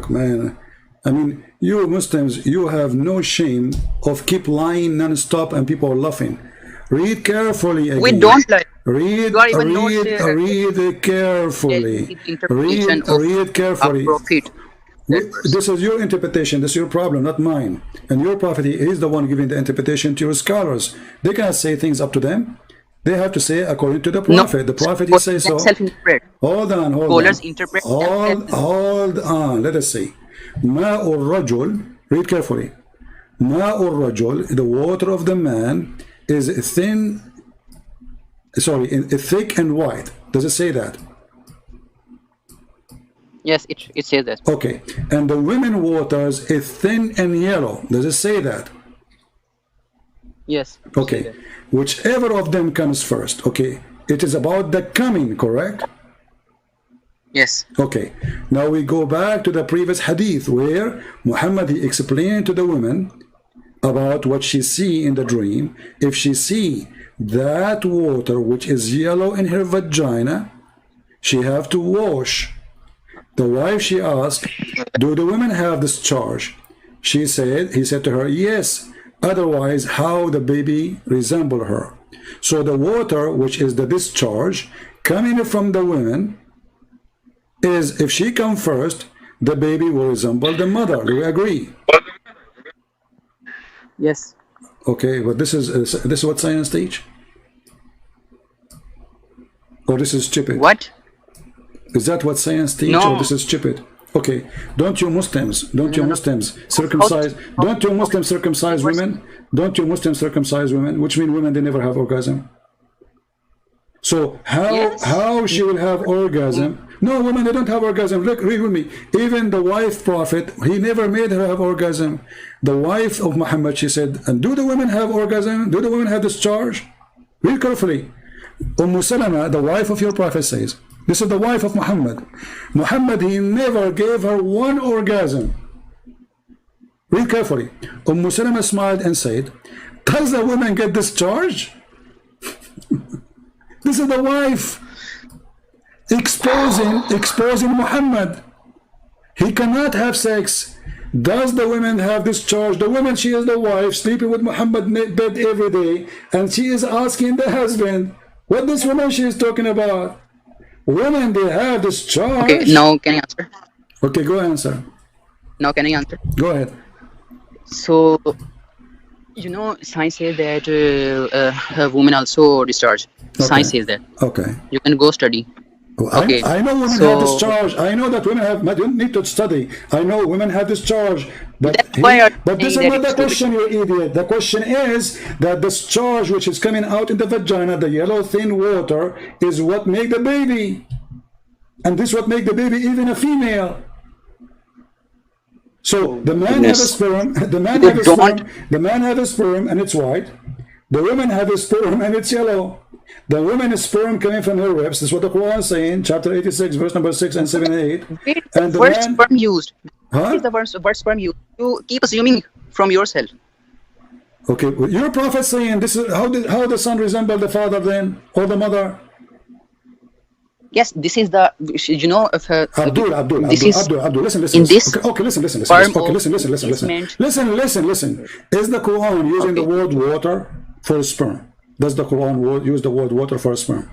man. I mean, you Muslims, you have no shame of keep lying non-stop and people are laughing. Read carefully again. We don't lie. Read carefully. Read carefully. that verse. This is your interpretation. This is your problem, not mine. And your prophet, he is the one giving the interpretation to your scholars. They cannot say things up to them. They have to say according to the prophet. The prophet, he says so. Self-interpret. Hold on, hold Scholars on. interpret. Hold on. Let us see. Ma'ur rajul. Read carefully. Ma'ur rajul, the water of the man, is thin. Sorry, thick and white. Does it say that? Yes, it says that. Okay. And the women waters is thin and yellow. Does it say that? Yes. Okay. Whichever of them comes first. Okay. It is about the coming, correct? Yes. Okay. Now we go back to the previous hadith where Muhammad, he explained to the woman about what she see in the dream. If she see that water which is yellow in her vagina, she have to wash. The wife, she asked, do the women have this charge? He said to her, yes. Otherwise, how the baby resemble her? So the water, which is the discharge, coming from the women, is if she come first, the baby will resemble the mother. Do we agree? Yes. Okay, but this is what science teach? Or this is stupid? What? Is that what science teach, no. or this is stupid? Okay, don't you Muslims circumcise? Don't you Muslims circumcise women? Don't you Muslims circumcise women? Which mean women, they never have orgasm. So how she will have orgasm? No, women, they don't have orgasm. Look, read with me. Even the wife prophet, he never made her have orgasm. The wife of Muhammad, she said, and do the women have orgasm? Do the women have discharge? Read carefully. Salama, the wife of your prophet, says, this is the wife of Muhammad. Muhammad, he never gave her one orgasm. Read carefully. Salama smiled and said, does the woman get discharged? This is the wife exposing Muhammad. He cannot have sex. Does the woman have discharge? The woman, she is the wife, sleeping with Muhammad in bed every day, and she is asking the husband, what this woman she is talking about? Women, they have discharge. Okay, now can I answer? Okay, go answer. Now can I answer? Go ahead. So, you know, science says that women also discharge. Okay. Science says that. Okay. You can go study. Well, Okay. I know women have discharge. I know that women have. I don't need to study. I know women have discharge. But this is not the question, you idiot. The question is that discharge, which is coming out in the vagina, the yellow thin water, is what make the baby, and this what make the baby even a female. So the man have a sperm. The man have a sperm. The man have a sperm, and it's white. The woman have a sperm, and it's yellow. The woman's sperm coming from her ribs. This is what the Quran is saying, chapter 86, verse number 6 and 7 and 8. And the word man, sperm used. huh? Is the word sperm used? You keep assuming from yourself. Okay, well, your prophet saying this is how the son resemble the father then, or the mother? Yes, this is the, you know, if Abdul, listen. in this okay, listen. Okay, listen. Listen. Is the Quran using the word water for sperm? Does the Quran use the word water for sperm?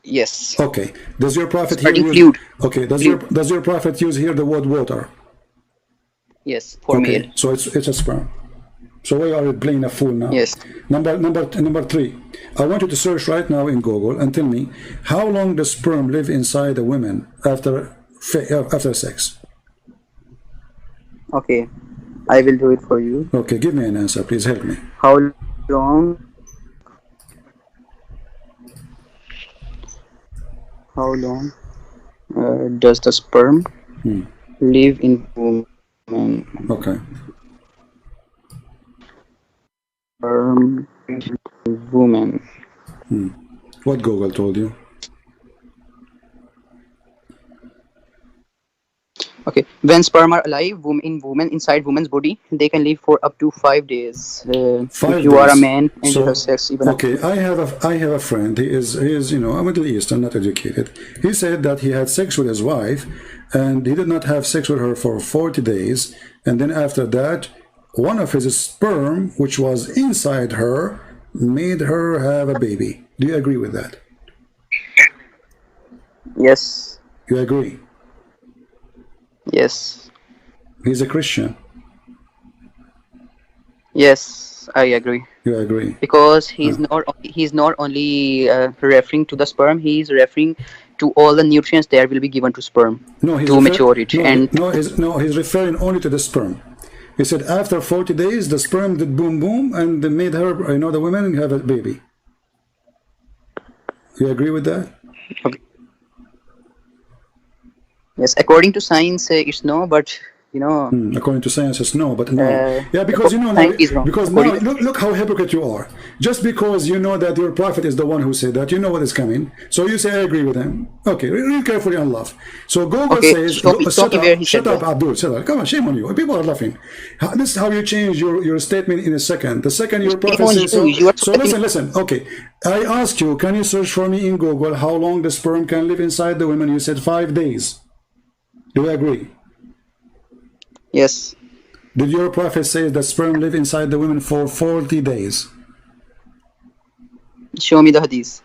Yes. Okay. Does your prophet Spreading here use, fluid. okay, does your prophet use here the word water? Yes, for male. So it's a sperm. So why are you playing a fool now? Yes. Number 3. I want you to search right now in Google and tell me how long does sperm live inside a woman after sex? Okay, I will do it for you. Okay, give me an answer, please help me. How long? How long does the sperm live in woman? Okay. Sperm woman. What Google told you? Okay, when sperm are alive, inside woman's body, they can live for up to 5 days. 5 if you are a man and you have sex, even. Okay, I have a friend. He is a Middle Eastern, not educated. He said that he had sex with his wife, and he did not have sex with her for 40 days, and then after that, one of his sperm, which was inside her, made her have a baby. Do you agree with that? Yes. You agree? Yes. He's a Christian. Yes, I agree. You agree? Because he's not only referring to the sperm, he's referring to all the nutrients that will be given to sperm No, he's to mature it. And he's referring only to the sperm. He said after 40 days, the sperm did boom boom, and they made her, the women have a baby. You agree with that? okay. Yes, according to science, it's no, but According to science, it's no, but no. Yeah, because science is wrong. because now look how hypocrite you are. Just because you know that your prophet is the one who said that, you know what is coming. So you say I agree with him. Okay, read carefully and laugh. So Google Okay, says, show me where he shut said up, that. Abdul, shut up. Come on, shame on you. People are laughing. This is how you change your statement in a second. The second your prophet on says you. You are so listen. Okay, I asked you, can you search for me in Google how long the sperm can live inside the woman? You said 5 days. Do you agree? Yes. Did your prophet say that sperm live inside the women for 40 days? Show me the hadith.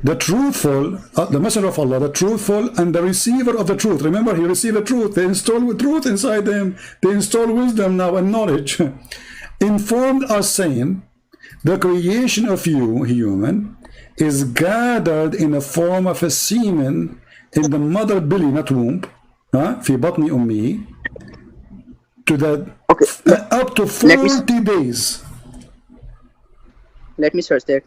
The truthful, the messenger of Allah, the truthful and the receiver of the truth. Remember, he received the truth. They installed with truth inside them. They installed wisdom now and knowledge. Informed us saying, the creation of you, human, is gathered in the form of a semen in the mother belly, not womb, في بطن أمه, to the up to 40 days. Let me search that.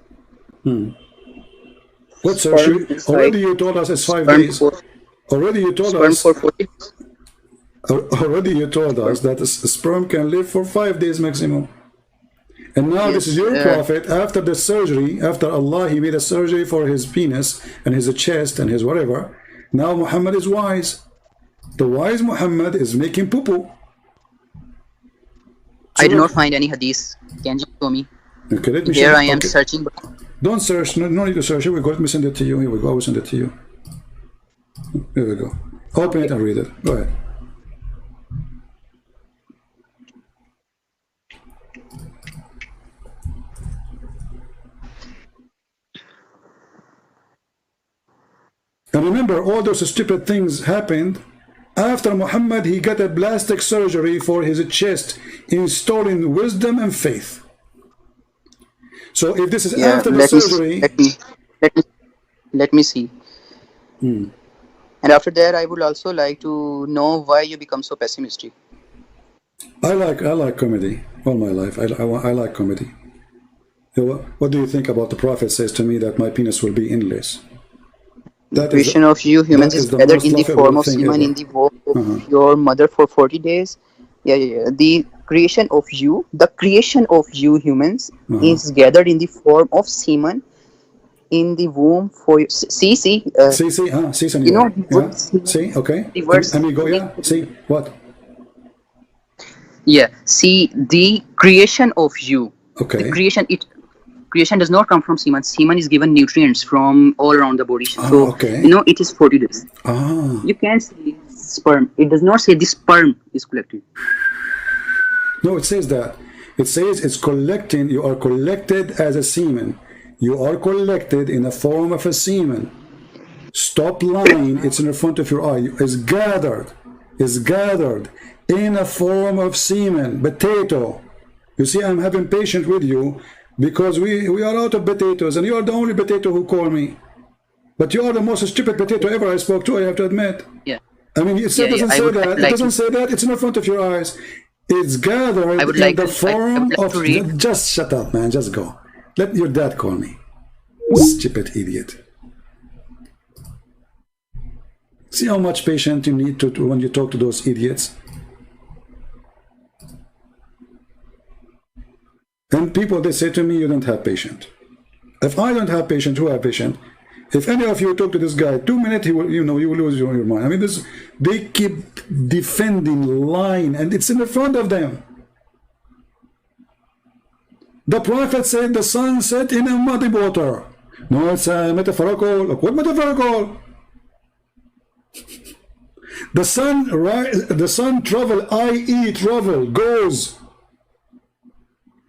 What search? Already you told us it's 5 days. Already you told us. For 40. Already you told us that a sperm can live for 5 days maximum. And now this is your prophet after the surgery, after Allah, he made a surgery for his penis and his chest and his whatever. Now Muhammad is wise. The wise Muhammad is making poo-poo. I do not find any hadith. Can you show me? Okay, let me Here show I am okay. searching. Don't search. No need to search. Here we go. Let me send it to you. Here we go. I will send it to you. Here we go. Open it and read it. Go ahead. And remember, all those stupid things happened after Muhammad. He got a plastic surgery for his chest, installing wisdom and faith. So if this is after the surgery, let me see. And after that, I would also like to know why you become so pessimistic. I like comedy all my life. I like comedy. What do you think about the Prophet says to me that my penis will be endless? The creation of you humans is gathered in the form of semen in the womb of your mother for 40 days. Yeah. The creation of you humans is gathered in the form of semen in the womb for you. See, you know, yeah. See, okay. The words, amigo, yeah. See, what? Yeah, see, the creation of you. Okay. The creation does not come from semen. Semen is given nutrients from all around the body. So, okay. It is 40 days. You can't see sperm. It does not say the sperm is collected. No, it says that. It says it's collecting. You are collected as a semen. You are collected in the form of a semen. Stop lying. It's in the front of your eye. It's gathered. It's gathered in a form of semen. Potato. You see, I'm having patience with you because we are out of potatoes, and you are the only potato who call me. But you are the most stupid potato ever I spoke to, I have to admit. Yeah. I mean, it doesn't say that. It doesn't say that. It's in the front of your eyes. It's gathered in the form of... Just shut up, man. Just go. Let your dad call me. Stupid idiot. See how much patience you need to when you talk to those idiots. And people, they say to me, you don't have patience. If I don't have patience, who have patience? If any of you talk to this guy 2 minutes, he will, you will lose your mind. I mean, they keep defending, lying, and it's in the front of them. The Prophet said the sun set in a muddy water. No, it's metaphorical. Look, what metaphorical? The sun travel, i.e. travel, goes.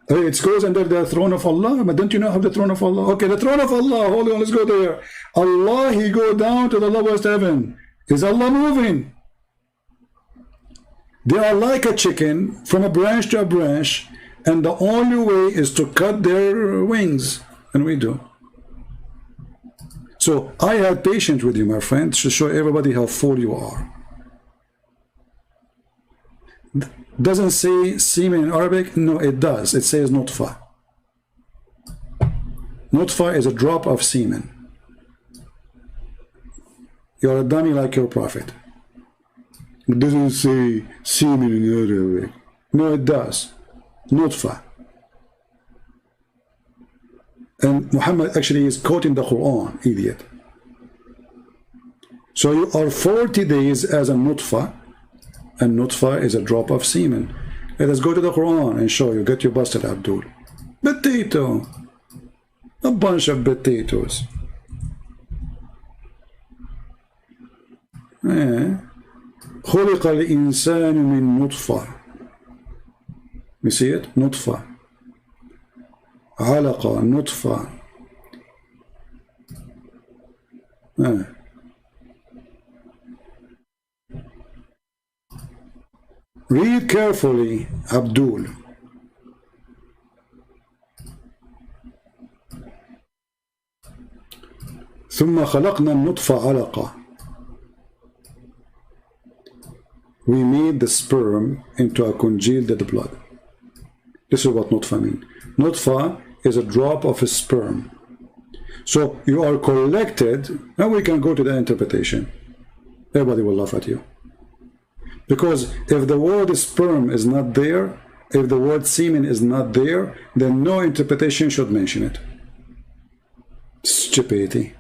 It goes under the throne of Allah. But don't you know of the throne of Allah? Okay, the throne of Allah. Hold on, let's go there. Allah, He go down to the lowest heaven. Is Allah moving? They are like a chicken from a branch to a branch, and the only way is to cut their wings, and we do. So I had patience with you, my friend, to show everybody how full you are. Doesn't say semen in Arabic? No, it does. It says nutfa. Nutfa is a drop of semen. You're a dummy like your prophet. It doesn't say semen in Arabic. No, it does. Nutfa. And Muhammad actually is quoting the Quran, idiot. So you are 40 days as a nutfa, and nutfa is a drop of semen. Let us go to the Quran and show you. Get you busted, Abdul. Potato. A bunch of potatoes. خلق الإنسان من نطفة. You see it? نطفة. علقة. نطفة. Read carefully, Abdul. ثم خلقنا النطفة علقة. We made the sperm into a congealed blood. This is what nutfa means. Nutfa is a drop of a sperm. So you are collected. Now we can go to the interpretation. Everybody will laugh at you. Because if the word sperm is not there, if the word semen is not there, then no interpretation should mention it. Stupidity.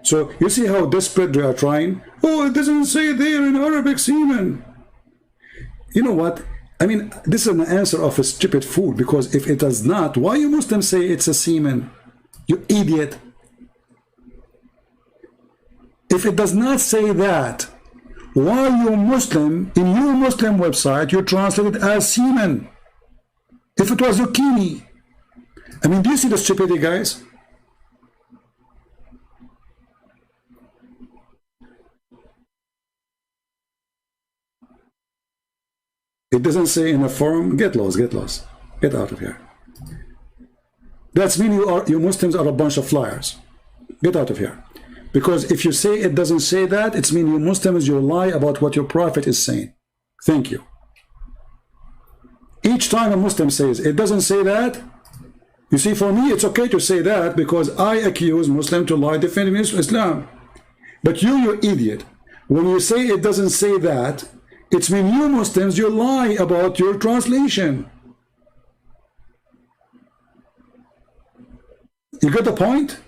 So you see how desperate they are trying? Oh, it doesn't say there in Arabic semen. You know what? I mean, this is an answer of a stupid fool, because if it does not, why you Muslims say it's a semen? You idiot. If it does not say that, why you Muslim, in your Muslim website, you translate it as semen? If it was zucchini. I mean, do you see the stupidity, guys? It doesn't say in a forum, get lost, get lost. Get out of here. That's mean you Muslims are a bunch of flyers. Get out of here. Because if you say it doesn't say that, it's mean you Muslims, you lie about what your prophet is saying. Thank you. Each time a Muslim says it doesn't say that, you see, for me it's okay to say that because I accuse Muslim to lie defending Islam. But you idiot, when you say it doesn't say that, it's mean you Muslims, you lie about your translation. You get the point?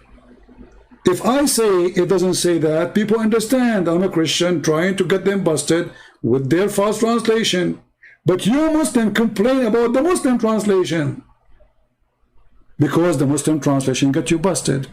If I say it doesn't say that, people understand I'm a Christian trying to get them busted with their false translation. But you Muslim complain about the Muslim translation because the Muslim translation got you busted.